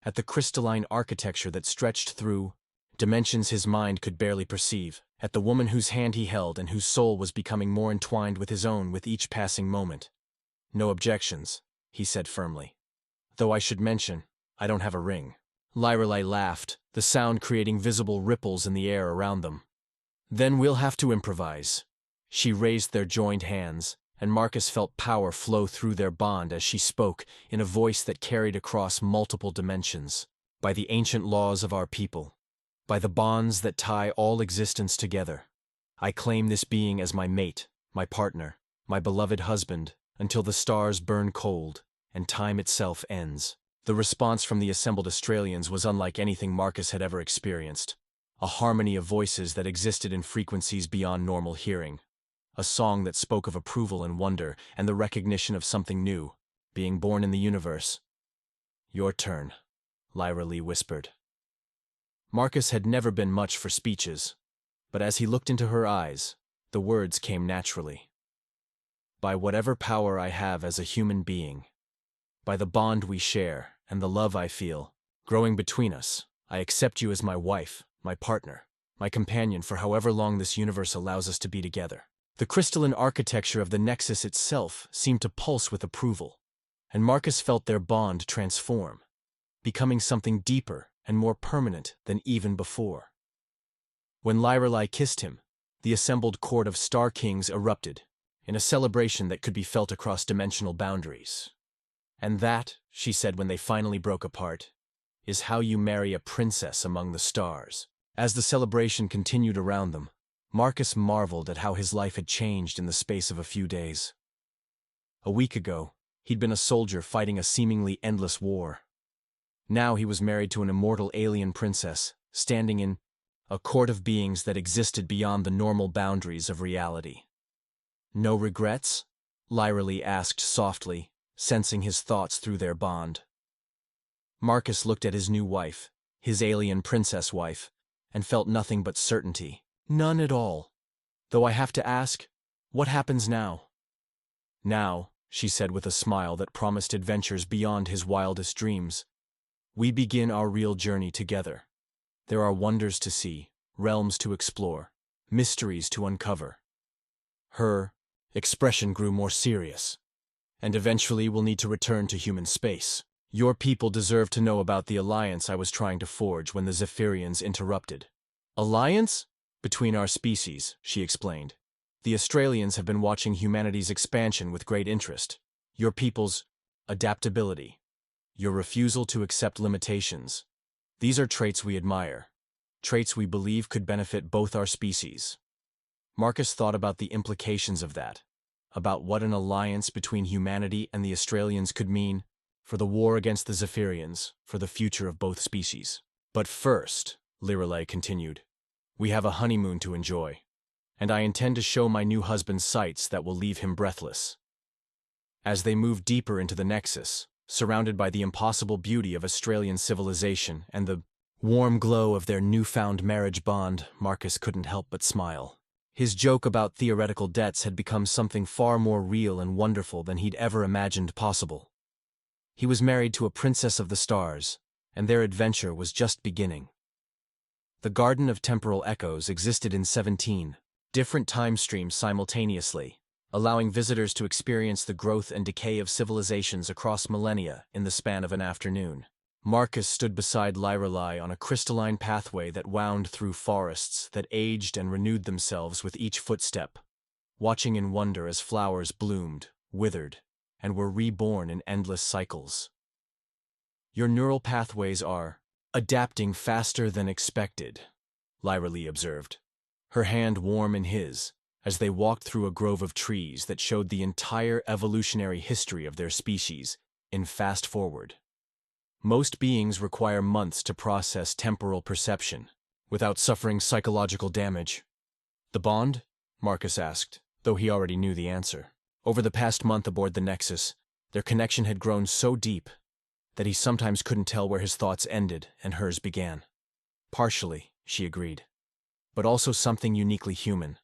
at the crystalline architecture that stretched through dimensions his mind could barely perceive, at the woman whose hand he held and whose soul was becoming more entwined with his own with each passing moment. No objections, he said firmly. Though I should mention, I don't have a ring. Lyrelei laughed, the sound creating visible ripples in the air around them. Then we'll have to improvise. She raised their joined hands, and Marcus felt power flow through their bond as she spoke in a voice that carried across multiple dimensions. By the ancient laws of our people, by the bonds that tie all existence together, I claim this being as my mate, my partner, my beloved husband, until the stars burn cold and time itself ends. The response from the assembled Australians was unlike anything Marcus had ever experienced. A harmony of voices that existed in frequencies beyond normal hearing. A song that spoke of approval and wonder and the recognition of something new, being born in the universe. Your turn, Lyrelei whispered. Marcus had never been much for speeches, but as he looked into her eyes, the words came naturally. By whatever power I have as a human being, by the bond we share and the love I feel growing between us, I accept you as my wife, my partner, my companion for however long this universe allows us to be together. The crystalline architecture of the Nexus itself seemed to pulse with approval, and Marcus felt their bond transform, becoming something deeper and more permanent than even before. When Lyrelei kissed him, the assembled court of Star Kings erupted, in a celebration that could be felt across dimensional boundaries. And that, she said when they finally broke apart, is how you marry a princess among the stars. As the celebration continued around them, Marcus marveled at how his life had changed in the space of a few days. A week ago, he'd been a soldier fighting a seemingly endless war. Now he was married to an immortal alien princess, standing in a court of beings that existed beyond the normal boundaries of reality. No regrets? Lyrelei asked softly, sensing his thoughts through their bond. Marcus looked at his new wife, his alien princess wife, and felt nothing but certainty. None at all. Though I have to ask, what happens now? Now, she said with a smile that promised adventures beyond his wildest dreams, we begin our real journey together. There are wonders to see, realms to explore, mysteries to uncover. Her expression grew more serious. And eventually we'll need to return to human space. Your people deserve to know about the alliance I was trying to forge when the Zephyrians interrupted. Alliance? Between our species, she explained. The Australians have been watching humanity's expansion with great interest. Your people's adaptability, your refusal to accept limitations. These are traits we admire, traits we believe could benefit both our species. Marcus thought about the implications of that, about what an alliance between humanity and the Australians could mean for the war against the Zephyrians, for the future of both species. But first, Lyrelei continued, we have a honeymoon to enjoy, and I intend to show my new husband sights that will leave him breathless. As they moved deeper into the Nexus, surrounded by the impossible beauty of Australian civilization and the warm glow of their newfound marriage bond, Marcus couldn't help but smile. His joke about theoretical debts had become something far more real and wonderful than he'd ever imagined possible. He was married to a princess of the stars, and their adventure was just beginning. The Garden of Temporal Echoes existed in 17 different time streams simultaneously, allowing visitors to experience the growth and decay of civilizations across millennia in the span of an afternoon. Marcus stood beside Lyrelei on a crystalline pathway that wound through forests that aged and renewed themselves with each footstep, watching in wonder as flowers bloomed, withered, and were reborn in endless cycles. Your neural pathways are adapting faster than expected, Lyrelei observed, her hand warm in his, as they walked through a grove of trees that showed the entire evolutionary history of their species in fast forward. Most beings require months to process temporal perception, without suffering psychological damage. The bond? Marcus asked, though he already knew the answer. Over the past month aboard the Nexus, their connection had grown so deep that he sometimes couldn't tell where his thoughts ended and hers began. Partially, she agreed, but also something uniquely human.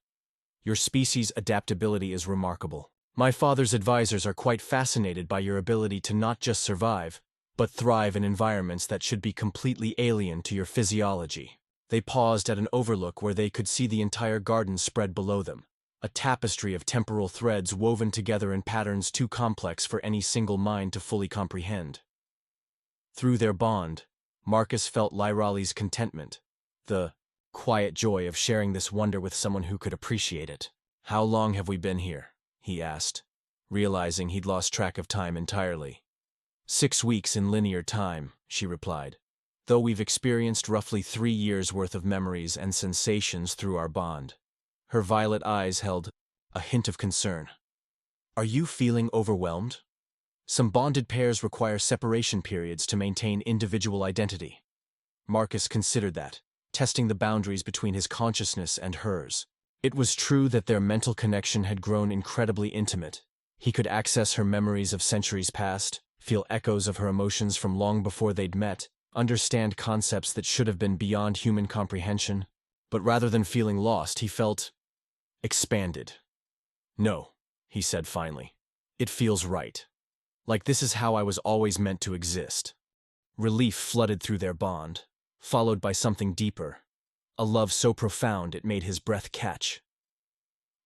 Your species' adaptability is remarkable. My father's advisors are quite fascinated by your ability to not just survive, but thrive in environments that should be completely alien to your physiology. They paused at an overlook where they could see the entire garden spread below them, a tapestry of temporal threads woven together in patterns too complex for any single mind to fully comprehend. Through their bond, Marcus felt Lyrali's contentment, the quiet joy of sharing this wonder with someone who could appreciate it. "How long have we been here?" he asked, realizing he'd lost track of time entirely. 6 weeks in linear time, she replied, though we've experienced roughly 3 years' worth of memories and sensations through our bond. Her violet eyes held a hint of concern. "Are you feeling overwhelmed? Some bonded pairs require separation periods to maintain individual identity." Marcus considered that, testing the boundaries between his consciousness and hers. It was true that their mental connection had grown incredibly intimate. He could access her memories of centuries past, feel echoes of her emotions from long before they'd met, understand concepts that should have been beyond human comprehension. But rather than feeling lost, he felt expanded. "No," he said finally. "It feels right. Like this is how I was always meant to exist." Relief flooded through their bond, followed by something deeper, a love so profound it made his breath catch.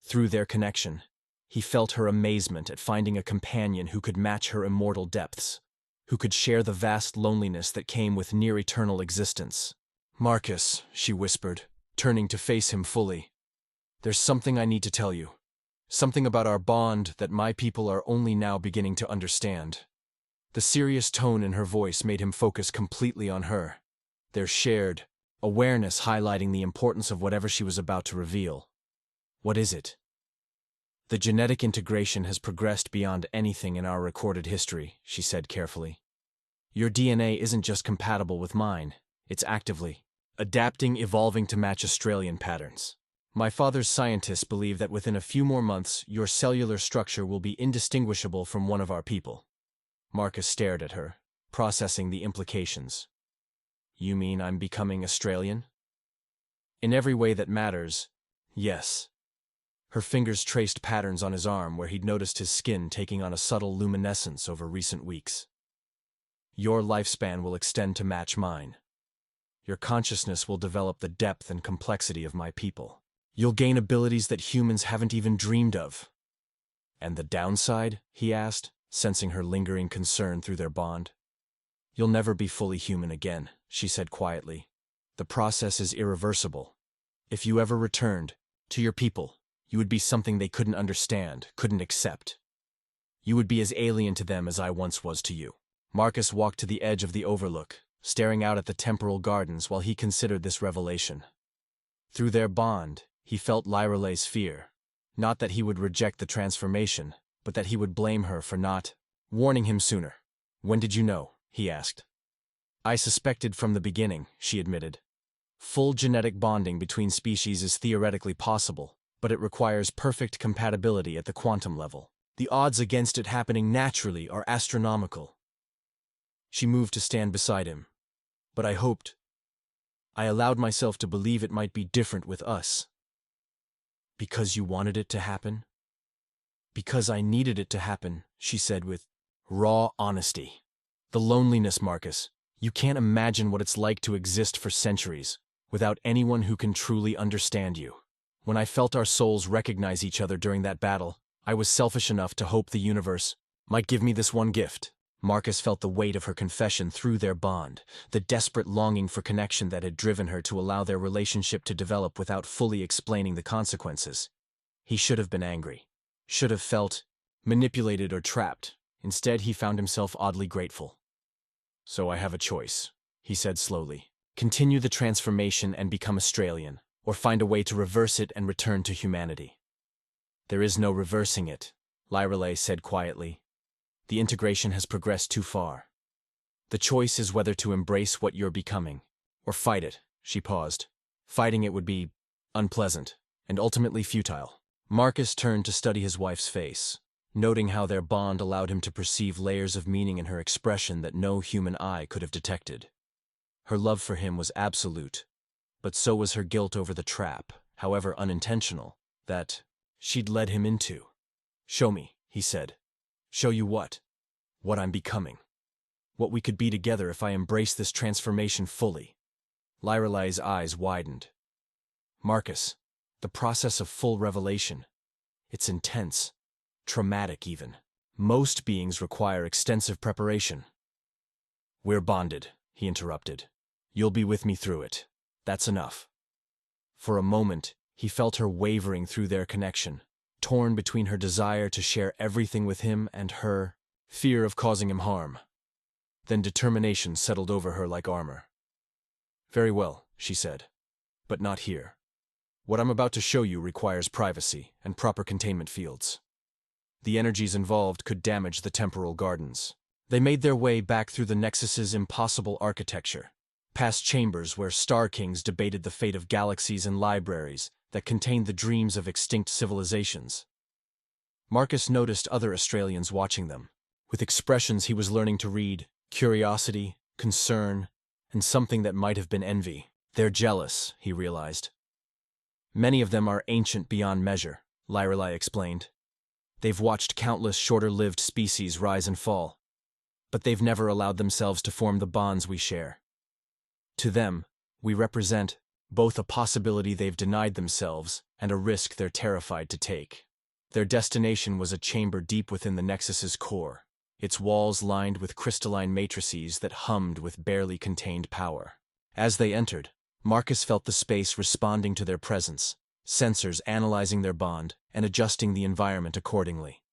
Through their connection, he felt her amazement at finding a companion who could match her immortal depths, who could share the vast loneliness that came with near-eternal existence. "Marcus," she whispered, turning to face him fully, "there's something I need to tell you. Something about our bond that my people are only now beginning to understand." The serious tone in her voice made him focus completely on her, their shared awareness highlighting the importance of whatever she was about to reveal. "What is it?" "The genetic integration has progressed beyond anything in our recorded history," she said carefully. "Your DNA isn't just compatible with mine, it's actively adapting, evolving to match Australian patterns. My father's scientists believe that within a few more months, your cellular structure will be indistinguishable from one of our people." Marcus stared at her, processing the implications. "You mean I'm becoming Australian?" "In every way that matters, yes." Her fingers traced patterns on his arm where he'd noticed his skin taking on a subtle luminescence over recent weeks. "Your lifespan will extend to match mine. Your consciousness will develop the depth and complexity of my people. You'll gain abilities that humans haven't even dreamed of." "And the downside?" he asked, sensing her lingering concern through their bond. "You'll never be fully human again," she said quietly. "The process is irreversible. If you ever returned to your people, you would be something they couldn't understand, couldn't accept. You would be as alien to them as I once was to you." Marcus walked to the edge of the overlook, staring out at the temporal gardens while he considered this revelation. Through their bond, he felt Lyrale's fear. Not that he would reject the transformation, but that he would blame her for not warning him sooner. "When did you know?" he asked. "I suspected from the beginning," she admitted. "Full genetic bonding between species is theoretically possible, but it requires perfect compatibility at the quantum level. The odds against it happening naturally are astronomical." She moved to stand beside him. "But I allowed myself to believe it might be different with us." "Because you wanted it to happen?" "Because I needed it to happen," she said with raw honesty. "The loneliness, Marcus. You can't imagine what it's like to exist for centuries, without anyone who can truly understand you. When I felt our souls recognize each other during that battle, I was selfish enough to hope the universe might give me this one gift." Marcus felt the weight of her confession through their bond, the desperate longing for connection that had driven her to allow their relationship to develop without fully explaining the consequences. He should have been angry, should have felt manipulated or trapped. Instead, he found himself oddly grateful. "So I have a choice," he said slowly. "Continue the transformation and become Australian, or find a way to reverse it and return to humanity." "There is no reversing it," Lyrale said quietly. "The integration has progressed too far. The choice is whether to embrace what you're becoming, or fight it." She paused, Fighting it would be unpleasant and ultimately futile. Marcus turned to study his wife's face, noting how their bond allowed him to perceive layers of meaning in her expression that no human eye could have detected. Her love for him was absolute, but so was her guilt over the trap, however unintentional, that she'd led him into. "Show me," he said. "Show you what? What I'm becoming. What we could be together if I embrace this transformation fully." Lyrelai's eyes widened. "Marcus, the process of full revelation. It's intense, traumatic even. Most beings require extensive preparation." "We're bonded," he interrupted. "You'll be with me through it. That's enough." For a moment, he felt her wavering through their connection, torn between her desire to share everything with him and her fear of causing him harm. Then determination settled over her like armor. "Very well," she said, "but not here. What I'm about to show you requires privacy and proper containment fields. The energies involved could damage the temporal gardens." They made their way back through the Nexus's impossible architecture, past chambers where star kings debated the fate of galaxies and libraries that contained the dreams of extinct civilizations. Marcus noticed other Australians watching them, with expressions he was learning to read: curiosity, concern, and something that might have been envy. "They're jealous," he realized. "Many of them are ancient beyond measure," Lyrelai explained. "They've watched countless shorter-lived species rise and fall, but they've never allowed themselves to form the bonds we share. To them, we represent both a possibility they've denied themselves and a risk they're terrified to take." Their destination was a chamber deep within the Nexus's core, its walls lined with crystalline matrices that hummed with barely contained power. As they entered, Marcus felt the space responding to their presence, sensors analyzing their bond and adjusting the environment accordingly.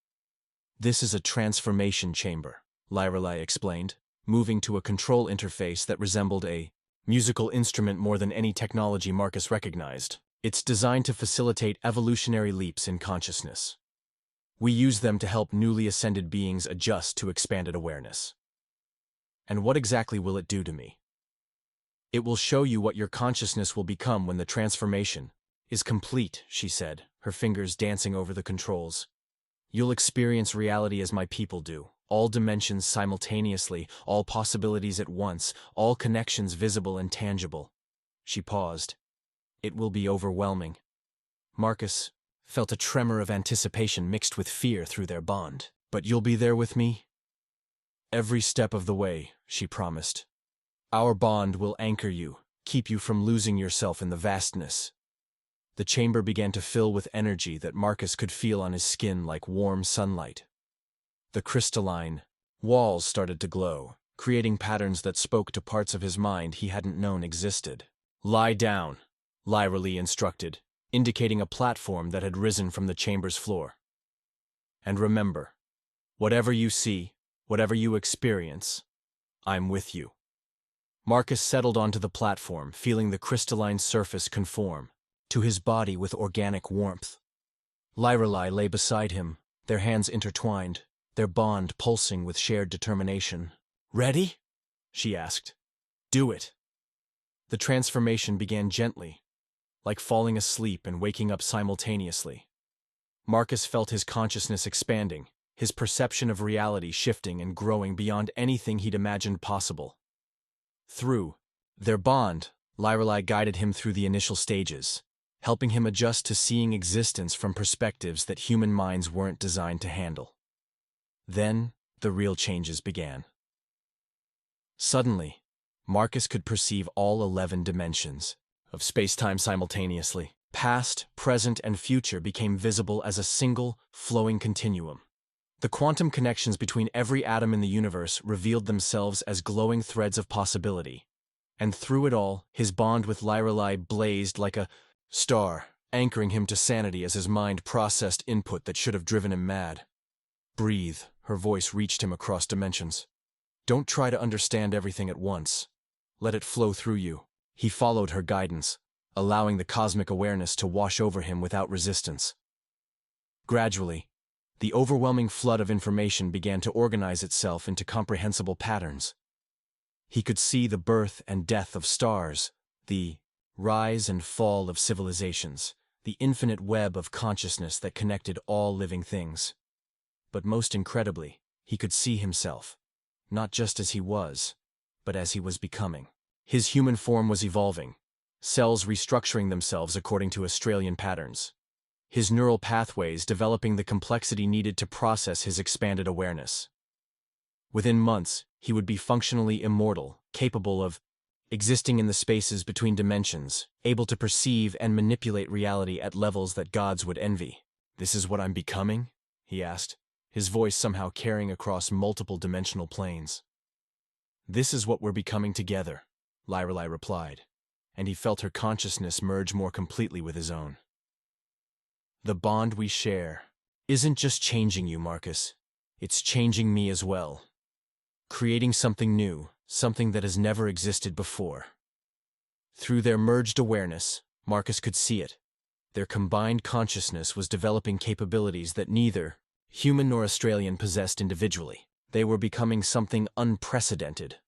"This is a transformation chamber," Lyrelai explained, moving to a control interface that resembled a musical instrument more than any technology Marcus recognized. "It's designed to facilitate evolutionary leaps in consciousness. We use them to help newly ascended beings adjust to expanded awareness." "And what exactly will it do to me?" "It will show you what your consciousness will become when the transformation is complete," she said, her fingers dancing over the controls. "You'll experience reality as my people do, all dimensions simultaneously, all possibilities at once, all connections visible and tangible." She paused. "It will be overwhelming." Marcus felt a tremor of anticipation mixed with fear through their bond. "But you'll be there with me?" "Every step of the way," she promised. "Our bond will anchor you, keep you from losing yourself in the vastness." The chamber began to fill with energy that Marcus could feel on his skin like warm sunlight. The crystalline walls started to glow, creating patterns that spoke to parts of his mind he hadn't known existed. "Lie down," Lyrelai instructed, indicating a platform that had risen from the chamber's floor. "And remember, whatever you see, whatever you experience, I'm with you." Marcus settled onto the platform, feeling the crystalline surface conform to his body with organic warmth. Lyrelai lay beside him, their hands intertwined, their bond pulsing with shared determination. "Ready?" she asked. "Do it." The transformation began gently, like falling asleep and waking up simultaneously. Marcus felt his consciousness expanding, his perception of reality shifting and growing beyond anything he'd imagined possible. Through their bond, Lyrelai guided him through the initial stages, helping him adjust to seeing existence from perspectives that human minds weren't designed to handle. Then, the real changes began. Suddenly, Marcus could perceive all 11 dimensions of space-time simultaneously. Past, present, and future became visible as a single, flowing continuum. The quantum connections between every atom in the universe revealed themselves as glowing threads of possibility. And through it all, his bond with Lyrelai blazed like a star, anchoring him to sanity as his mind processed input that should have driven him mad. "Breathe," her voice reached him across dimensions. "Don't try to understand everything at once. Let it flow through you." He followed her guidance, allowing the cosmic awareness to wash over him without resistance. Gradually, the overwhelming flood of information began to organize itself into comprehensible patterns. He could see the birth and death of stars, the rise and fall of civilizations, the infinite web of consciousness that connected all living things. But most incredibly, he could see himself, not just as he was, but as he was becoming. His human form was evolving, cells restructuring themselves according to Australian patterns. His neural pathways developing the complexity needed to process his expanded awareness. Within months, he would be functionally immortal, capable of existing in the spaces between dimensions, able to perceive and manipulate reality at levels that gods would envy. "This is what I'm becoming?" he asked, his voice somehow carrying across multiple dimensional planes. "This is what we're becoming together," Lorelei replied, and he felt her consciousness merge more completely with his own. "The bond we share isn't just changing you, Marcus. It's changing me as well. Creating something new, something that has never existed before." Through their merged awareness, Marcus could see it. Their combined consciousness was developing capabilities that neither human nor Australian possessed individually. They were becoming something unprecedented,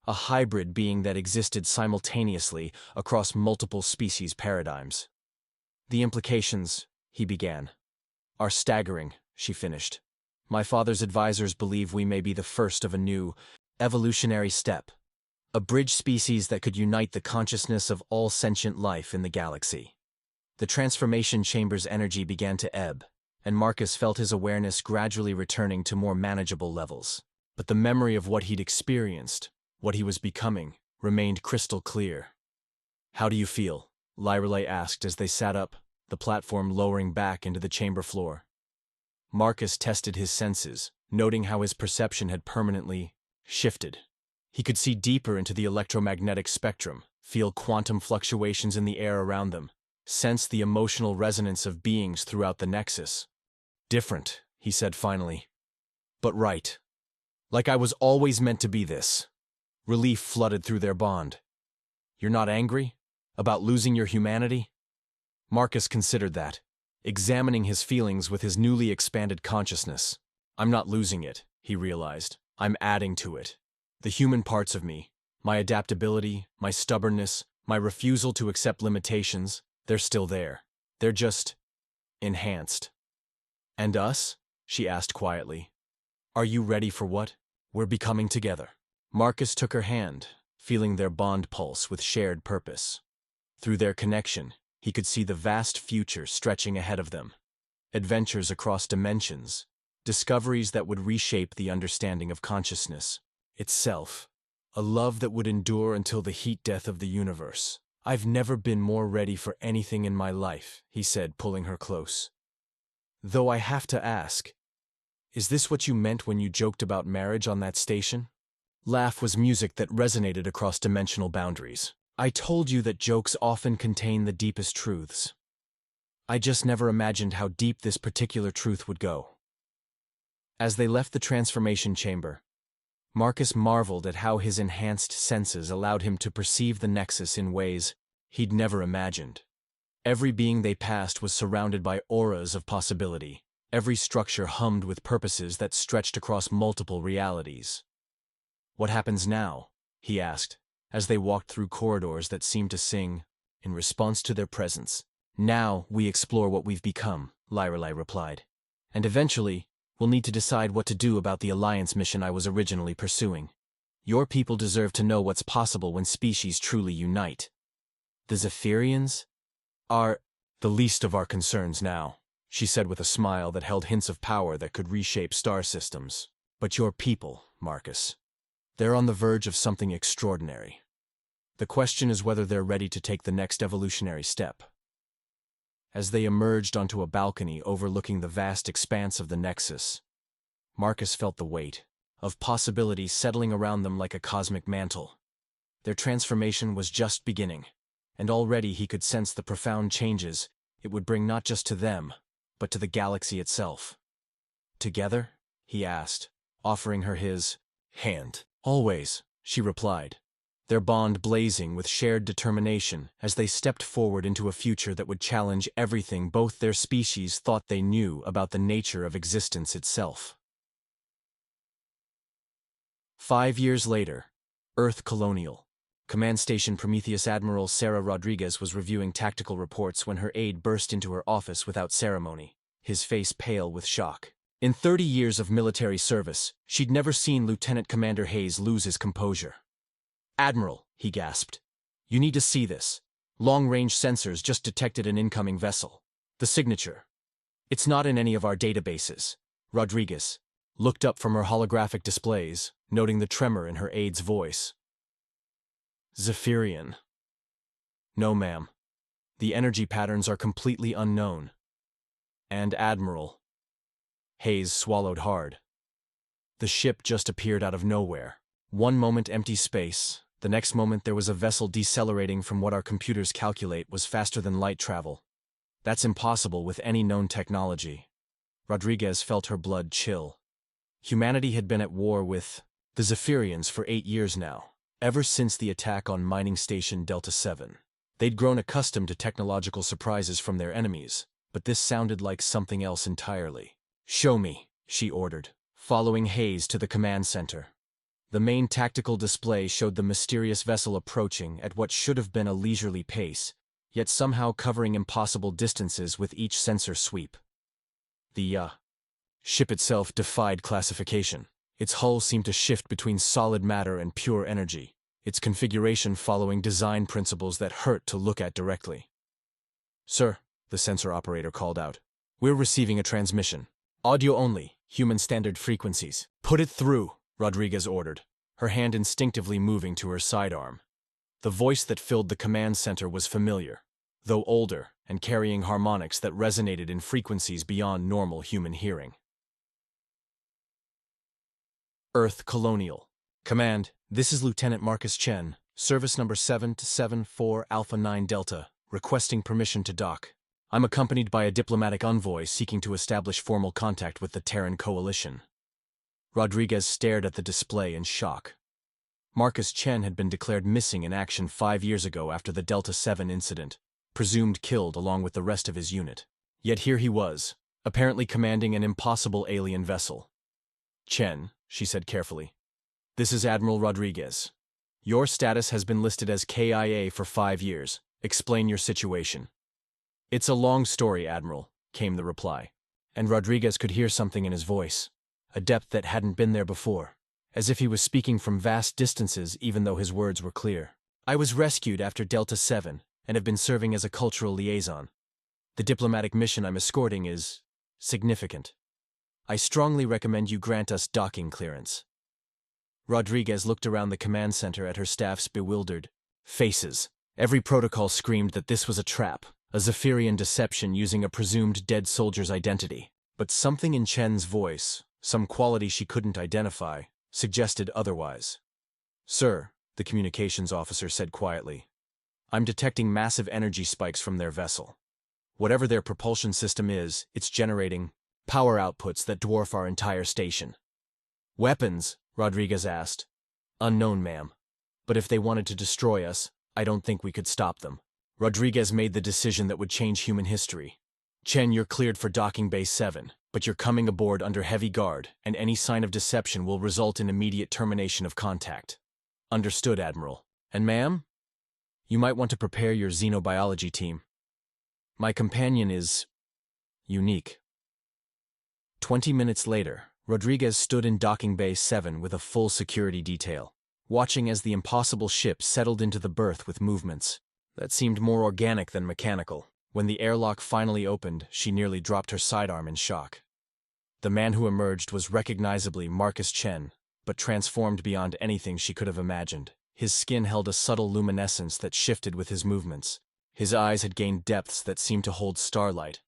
a hybrid being that existed simultaneously across multiple species paradigms. "The implications," he began, "are staggering," she finished. "My father's advisors believe we may be the first of a new, evolutionary step, a bridge species that could unite the consciousness of all sentient life in the galaxy." The transformation chamber's energy began to ebb, and Marcus felt his awareness gradually returning to more manageable levels. But the memory of what he'd experienced, what he was becoming, remained crystal clear. "How do you feel?" Lorelei asked as they sat up, the platform lowering back into the chamber floor. Marcus tested his senses, noting how his perception had permanently shifted. He could see deeper into the electromagnetic spectrum, feel quantum fluctuations in the air around them, sense the emotional resonance of beings throughout the nexus. "Different," he said finally. "But right. Like I was always meant to be this." Relief flooded through their bond. "You're not angry? About losing your humanity?" Marcus considered that, examining his feelings with his newly expanded consciousness. "I'm not losing it," he realized. "I'm adding to it. The human parts of me, my adaptability, my stubbornness, my refusal to accept limitations, they're still there. They're just enhanced." "And us?" she asked quietly. "Are you ready for what we're becoming together?" Marcus took her hand, feeling their bond pulse with shared purpose. Through their connection, he could see the vast future stretching ahead of them. Adventures across dimensions, discoveries that would reshape the understanding of consciousness itself, a love that would endure until the heat death of the universe. "I've never been more ready for anything in my life," he said, pulling her close. "Though I have to ask, is this what you meant when you joked about marriage on that station?" Laugh was music that resonated across dimensional boundaries. "I told you that jokes often contain the deepest truths. I just never imagined how deep this particular truth would go." As they left the transformation chamber, Marcus marveled at how his enhanced senses allowed him to perceive the nexus in ways he'd never imagined. Every being they passed was surrounded by auras of possibility. Every structure hummed with purposes that stretched across multiple realities. "What happens now?" he asked, as they walked through corridors that seemed to sing in response to their presence. "Now we explore what we've become," Lorelei replied. "And eventually, we'll need to decide what to do about the Alliance mission I was originally pursuing. Your people deserve to know what's possible when species truly unite. The Zephyrians are the least of our concerns now," she said with a smile that held hints of power that could reshape star systems. "But your people, Marcus, they're on the verge of something extraordinary. The question is whether they're ready to take the next evolutionary step." As they emerged onto a balcony overlooking the vast expanse of the Nexus, Marcus felt the weight of possibility settling around them like a cosmic mantle. Their transformation was just beginning, and already he could sense the profound changes it would bring not just to them, but to the galaxy itself. "Together?" he asked, offering her his hand. "Always," she replied, their bond blazing with shared determination as they stepped forward into a future that would challenge everything both their species thought they knew about the nature of existence itself. 5 years later, Earth Colonial, Command Station Prometheus Admiral Sarah Rodriguez was reviewing tactical reports when her aide burst into her office without ceremony, his face pale with shock. In 30 years of military service, she'd never seen Lieutenant Commander Hayes lose his composure. "Admiral," he gasped, "you need to see this. Long-range sensors just detected an incoming vessel. The signature. It's not in any of our databases." Rodriguez looked up from her holographic displays, noting the tremor in her aide's voice. "Zephyrian." "No, ma'am. The energy patterns are completely unknown." "And Admiral." Hayes swallowed hard. The ship just appeared out of nowhere. One moment empty space, the next moment there was a vessel decelerating from what our computers calculate was faster than light travel. That's impossible with any known technology. Rodriguez felt her blood chill. Humanity had been at war with the Zephyrians for 8 years now, ever since the attack on mining station Delta 7. They'd grown accustomed to technological surprises from their enemies, but this sounded like something else entirely. "Show me," she ordered, following Hayes to the command center. The main tactical display showed the mysterious vessel approaching at what should have been a leisurely pace, yet somehow covering impossible distances with each sensor sweep. The ship itself defied classification. Its hull seemed to shift between solid matter and pure energy, its configuration following design principles that hurt to look at directly. "Sir," the sensor operator called out, "we're receiving a transmission. Audio only, human standard frequencies." "Put it through," Rodriguez ordered, her hand instinctively moving to her sidearm. The voice that filled the command center was familiar, though older and carrying harmonics that resonated in frequencies beyond normal human hearing. Earth Colonial. "Command, this is Lieutenant Marcus Chen, service number 774 Alpha 9 Delta, requesting permission to dock. I'm accompanied by a diplomatic envoy seeking to establish formal contact with the Terran Coalition." Rodriguez stared at the display in shock. Marcus Chen had been declared missing in action 5 years ago after the Delta 7 incident, presumed killed along with the rest of his unit. Yet here he was, apparently commanding an impossible alien vessel. "Chen," she said carefully, "this is Admiral Rodriguez. Your status has been listed as KIA for 5 years. Explain your situation." "It's a long story, Admiral," came the reply, and Rodriguez could hear something in his voice, a depth that hadn't been there before, as if he was speaking from vast distances even though his words were clear. "I was rescued after Delta 7 and have been serving as a cultural liaison. The diplomatic mission I'm escorting is significant. I strongly recommend you grant us docking clearance." Rodriguez looked around the command center at her staff's bewildered faces. Every protocol screamed that this was a trap, a Zephyrian deception using a presumed dead soldier's identity. But something in Chen's voice, some quality she couldn't identify, suggested otherwise. "Sir," the communications officer said quietly, "I'm detecting massive energy spikes from their vessel. Whatever their propulsion system is, it's generating power outputs that dwarf our entire station." "Weapons?" Rodriguez asked. "Unknown, ma'am. But if they wanted to destroy us, I don't think we could stop them." Rodriguez made the decision that would change human history. "Chen, you're cleared for docking Bay 7, but you're coming aboard under heavy guard, and any sign of deception will result in immediate termination of contact." "Understood, Admiral. And ma'am? You might want to prepare your xenobiology team. My companion is unique." 20 minutes later, Rodriguez stood in docking Bay 7 with a full security detail, watching as the impossible ship settled into the berth with movements that seemed more organic than mechanical. When the airlock finally opened, she nearly dropped her sidearm in shock. The man who emerged was recognizably Marcus Chen, but transformed beyond anything she could have imagined. His skin held a subtle luminescence that shifted with his movements. His eyes had gained depths that seemed to hold starlight,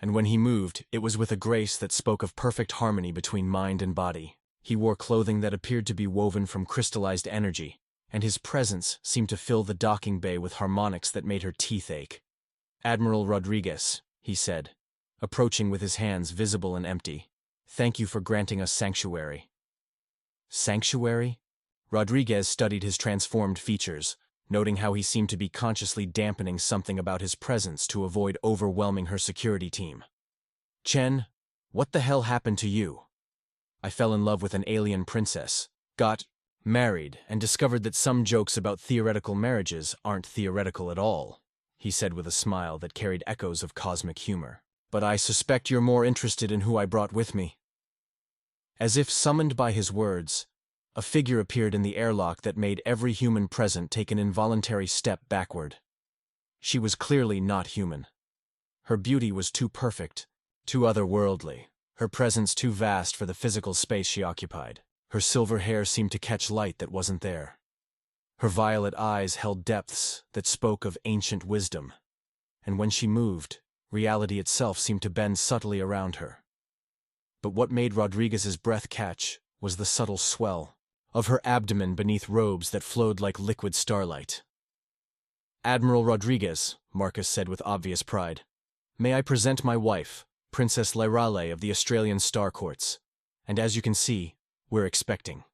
and when he moved, it was with a grace that spoke of perfect harmony between mind and body. He wore clothing that appeared to be woven from crystallized energy, and his presence seemed to fill the docking bay with harmonics that made her teeth ache. "Admiral Rodriguez," he said, approaching with his hands visible and empty, "thank you for granting us sanctuary." "Sanctuary?" Rodriguez studied his transformed features, noting how he seemed to be consciously dampening something about his presence to avoid overwhelming her security team. "Chen, what the hell happened to you?" "I fell in love with an alien princess. Got married, and discovered that some jokes about theoretical marriages aren't theoretical at all, he said with a smile that carried echoes of cosmic humor. But I suspect you're more interested in who I brought with me. As if summoned by his words, a figure appeared in the airlock that made every human present take an involuntary step backward. She was clearly not human. Her beauty was too perfect, too otherworldly, her presence too vast for the physical space she occupied. Her silver hair seemed to catch light that wasn't there. Her violet eyes held depths that spoke of ancient wisdom, and when she moved, reality itself seemed to bend subtly around her. But what made Rodriguez's breath catch was the subtle swell of her abdomen beneath robes that flowed like liquid starlight. "Admiral Rodriguez," Marcus said with obvious pride, "may I present my wife, Princess Lyrale of the Australian Star Courts, and as you can see, we're expecting."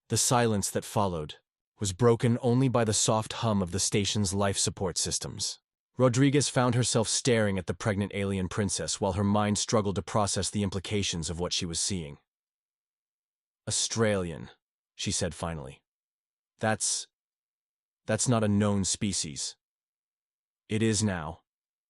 The silence that followed was broken only by the soft hum of the station's life support systems. Rodriguez found herself staring at the pregnant alien princess while her mind struggled to process the implications of what she was seeing. "Australian," she said finally. That's not a known species." "It is now,"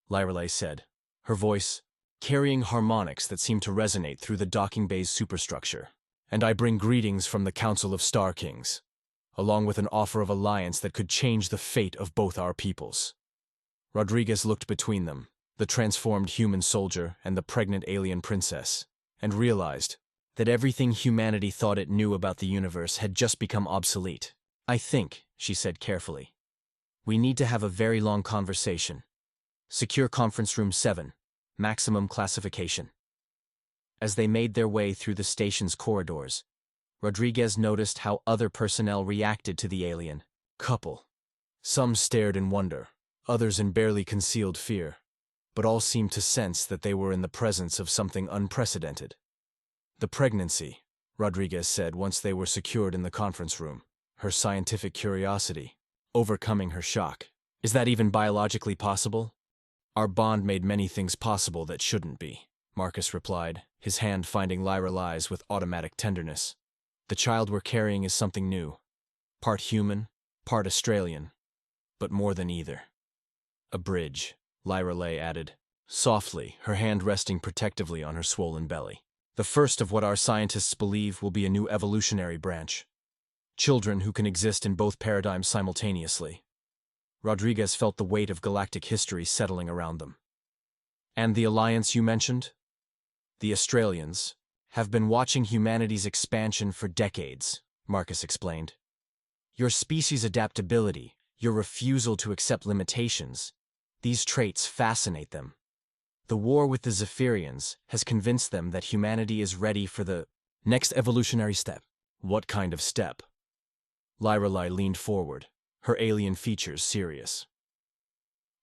Lyrale said, her voice carrying harmonics that seemed to resonate through the docking bay's superstructure. "And I bring greetings from the Council of Star Kings, along with an offer of alliance that could change the fate of both our peoples." Rodriguez looked between them, the transformed human soldier and the pregnant alien princess, and realized that everything humanity thought it knew about the universe had just become obsolete. "I think," she said carefully, "we need to have a very long conversation. Secure conference room 7, maximum classification." As they made their way through the station's corridors, Rodriguez noticed how other personnel reacted to the alien couple. Some stared in wonder, others in barely concealed fear, but all seemed to sense that they were in the presence of something unprecedented. "The pregnancy," Rodriguez said once they were secured in the conference room, her scientific curiosity overcoming her shock. "Is that even biologically possible?" "Our bond made many things possible that shouldn't be," Marcus replied, his hand finding Lyrale's with automatic tenderness. "The child we're carrying is something new. Part human, part Australian, but more than either." "A bridge," Lyrale added, softly, her hand resting protectively on her swollen belly. "The first of what our scientists believe will be a new evolutionary branch. Children who can exist in both paradigms simultaneously." Rodriguez felt the weight of galactic history settling around them. "And the alliance you mentioned?" "The Australians have been watching humanity's expansion for decades," Marcus explained. "Your species' adaptability, your refusal to accept limitations, these traits fascinate them. The war with the Zephyrians has convinced them that humanity is ready for the next evolutionary step." "What kind of step?" Lyrale leaned forward, her alien features serious.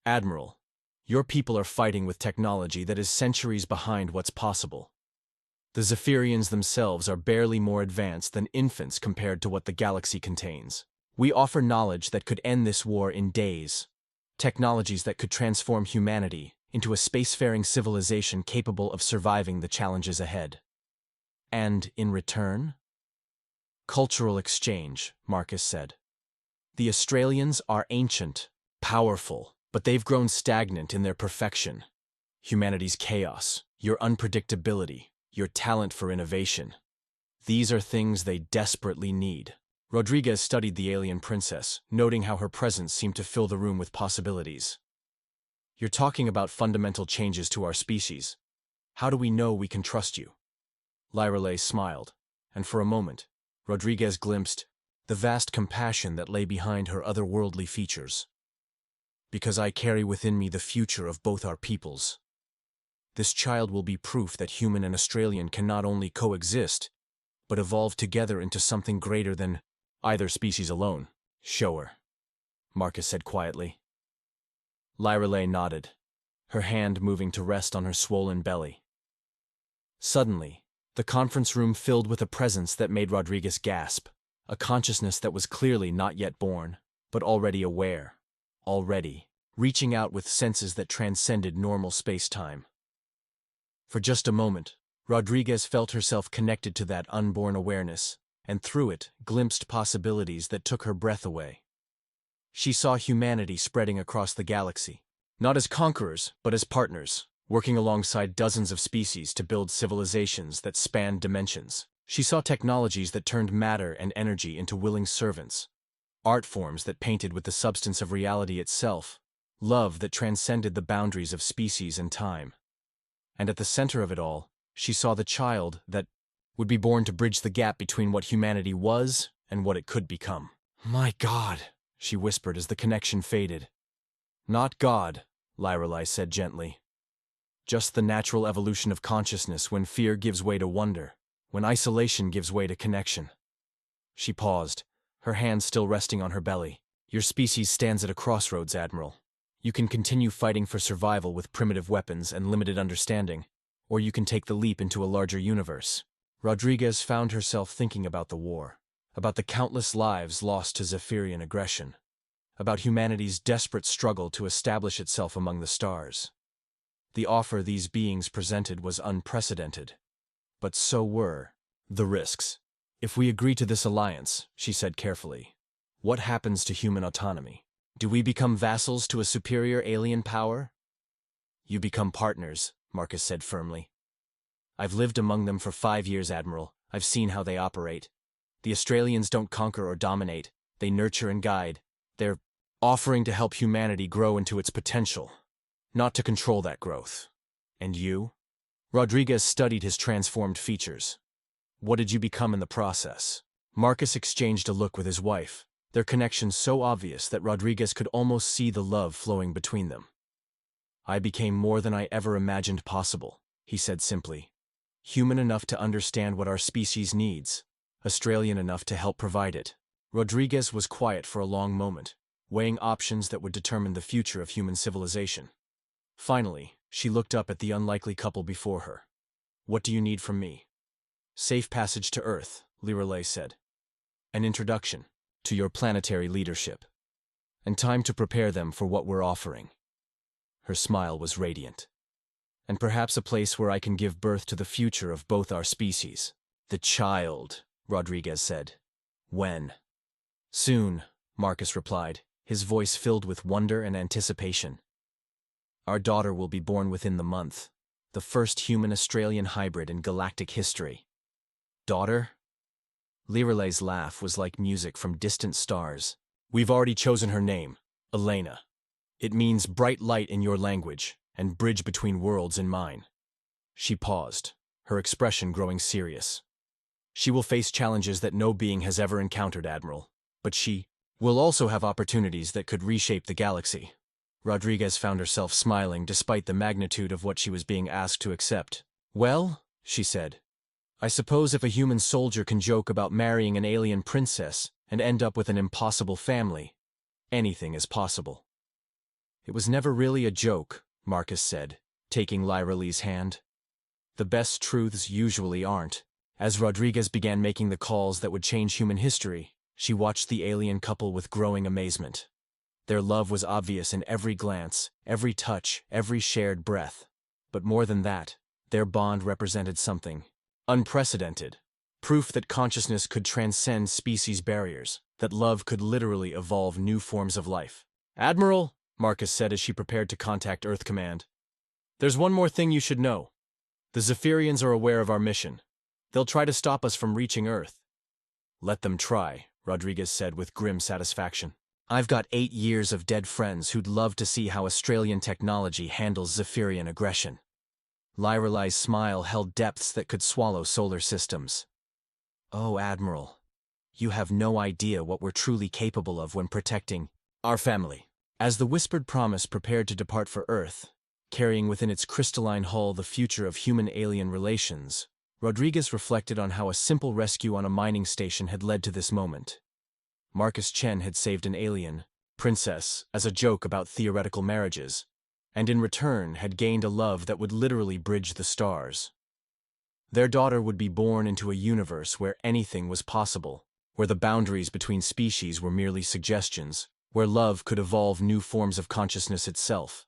"Admiral, your people are fighting with technology that is centuries behind what's possible. The Zephyrians themselves are barely more advanced than infants compared to what the galaxy contains. We offer knowledge that could end this war in days, technologies that could transform humanity into a spacefaring civilization capable of surviving the challenges ahead. And in return?" "Cultural exchange," Marcus said. "The Australians are ancient, powerful, but they've grown stagnant in their perfection. Humanity's chaos, your unpredictability, your talent for innovation. These are things they desperately need." Rodriguez studied the alien princess, noting how her presence seemed to fill the room with possibilities. "You're talking about fundamental changes to our species. How do we know we can trust you?" Lyrale smiled, and for a moment, Rodriguez glimpsed the vast compassion that lay behind her otherworldly features. "Because I carry within me the future of both our peoples. This child will be proof that human and Australian can not only coexist, but evolve together into something greater than either species alone." "Show her," Marcus said quietly. Lyrale nodded, her hand moving to rest on her swollen belly. Suddenly, the conference room filled with a presence that made Rodriguez gasp, a consciousness that was clearly not yet born, but already aware, already reaching out with senses that transcended normal space-time. For just a moment, Rodriguez felt herself connected to that unborn awareness, and through it glimpsed possibilities that took her breath away. She saw humanity spreading across the galaxy, not as conquerors, but as partners, working alongside dozens of species to build civilizations that spanned dimensions. She saw technologies that turned matter and energy into willing servants, art forms that painted with the substance of reality itself, love that transcended the boundaries of species and time. And at the center of it all, she saw the child that would be born to bridge the gap between what humanity was and what it could become. "My God," she whispered as the connection faded. "Not God," Lyrelai said gently. "Just the natural evolution of consciousness when fear gives way to wonder, when isolation gives way to connection." She paused, her hands still resting on her belly. "Your species stands at a crossroads, Admiral. You can continue fighting for survival with primitive weapons and limited understanding, or you can take the leap into a larger universe." Rodriguez found herself thinking about the war, about the countless lives lost to Zephyrian aggression, about humanity's desperate struggle to establish itself among the stars. The offer these beings presented was unprecedented, but so were the risks. "If we agree to this alliance," she said carefully, "what happens to human autonomy? Do we become vassals to a superior alien power?" "You become partners," Marcus said firmly. "I've lived among them for 5 years, Admiral. I've seen how they operate. The Australians don't conquer or dominate. They nurture and guide. They're offering to help humanity grow into its potential, not to control that growth. And you?" Rodriguez studied his transformed features. "What did you become in the process?" Marcus exchanged a look with his wife, their connection so obvious that Rodriguez could almost see the love flowing between them. "I became more than I ever imagined possible," he said simply. "Human enough to understand what our species needs, Australian enough to help provide it." Rodriguez was quiet for a long moment, weighing options that would determine the future of human civilization. Finally, she looked up at the unlikely couple before her. "What do you need from me?" "Safe passage to Earth," Lyrelai said. "An introduction to your planetary leadership. And time to prepare them for what we're offering." Her smile was radiant. "And perhaps a place where I can give birth to the future of both our species." "The child," Rodriguez said. "When?" "Soon," Marcus replied, his voice filled with wonder and anticipation. "Our daughter will be born within the month, the first human-Australian hybrid in galactic history." "Daughter?" Lyrelai's laugh was like music from distant stars. "We've already chosen her name, Elena. It means bright light in your language, and bridge between worlds in mine." She paused, her expression growing serious. "She will face challenges that no being has ever encountered, Admiral, but she will also have opportunities that could reshape the galaxy." Rodriguez found herself smiling despite the magnitude of what she was being asked to accept. "Well," she said, "I suppose if a human soldier can joke about marrying an alien princess and end up with an impossible family, anything is possible." "It was never really a joke," Marcus said, taking Lyrelai's hand. "The best truths usually aren't." As Rodriguez began making the calls that would change human history, she watched the alien couple with growing amazement. Their love was obvious in every glance, every touch, every shared breath. But more than that, their bond represented something unprecedented. Proof that consciousness could transcend species barriers, that love could literally evolve new forms of life. "Admiral," Marcus said as she prepared to contact Earth Command, "there's one more thing you should know. The Zephyrians are aware of our mission. They'll try to stop us from reaching Earth." "Let them try," Rodriguez said with grim satisfaction. "I've got 8 years of dead friends who'd love to see how Australian technology handles Zephyrian aggression." Lyrelai's smile held depths that could swallow solar systems. "Oh, Admiral, you have no idea what we're truly capable of when protecting our family." As the whispered promise prepared to depart for Earth, carrying within its crystalline hull the future of human-alien relations, Rodriguez reflected on how a simple rescue on a mining station had led to this moment. Marcus Chen had saved an alien princess as a joke about theoretical marriages, and in return had gained a love that would literally bridge the stars. Their daughter would be born into a universe where anything was possible, where the boundaries between species were merely suggestions, where love could evolve new forms of consciousness itself.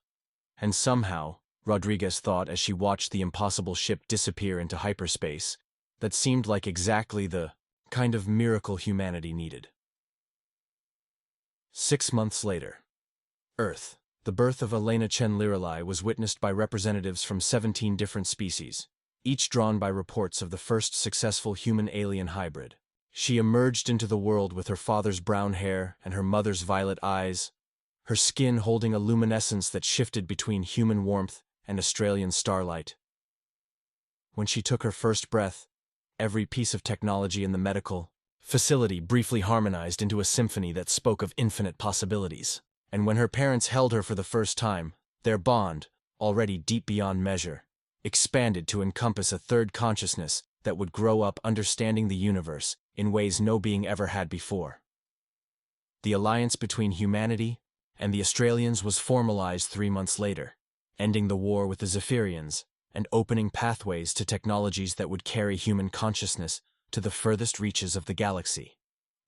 And somehow, Rodriguez thought as she watched the impossible ship disappear into hyperspace, that seemed like exactly the kind of miracle humanity needed. 6 months later. Earth. The birth of Elena Chen Liralai was witnessed by representatives from 17 different species, each drawn by reports of the first successful human-alien hybrid. She emerged into the world with her father's brown hair and her mother's violet eyes, her skin holding a luminescence that shifted between human warmth and Australian starlight. When she took her first breath, every piece of technology in the medical facility briefly harmonized into a symphony that spoke of infinite possibilities. And when her parents held her for the first time, their bond, already deep beyond measure, expanded to encompass a third consciousness that would grow up understanding the universe in ways no being ever had before. The alliance between humanity and the Australians was formalized 3 months later, ending the war with the Zephyrians and opening pathways to technologies that would carry human consciousness to the furthest reaches of the galaxy.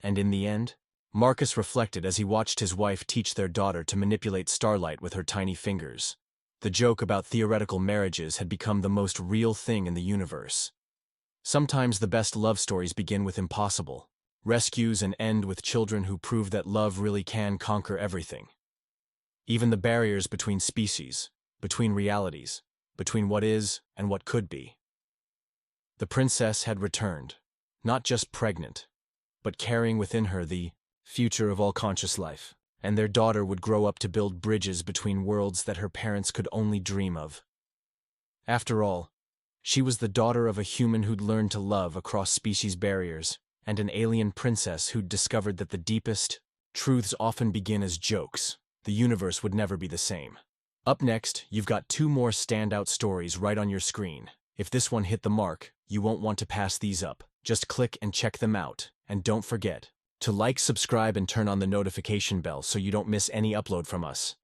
And in the end, Marcus reflected as he watched his wife teach their daughter to manipulate starlight with her tiny fingers. The joke about theoretical marriages had become the most real thing in the universe. Sometimes the best love stories begin with impossible rescues and end with children who prove that love really can conquer everything. Even the barriers between species, between realities, between what is and what could be. The princess had returned, not just pregnant, but carrying within her the future of all conscious life, and their daughter would grow up to build bridges between worlds that her parents could only dream of. After all, she was the daughter of a human who'd learned to love across species barriers, and an alien princess who'd discovered that the deepest truths often begin as jokes. The universe would never be the same. Up next, you've got 2 more standout stories right on your screen. If this one hit the mark, you won't want to pass these up. Just click and check them out, and don't forget to like, subscribe, and turn on the notification bell so you don't miss any upload from us.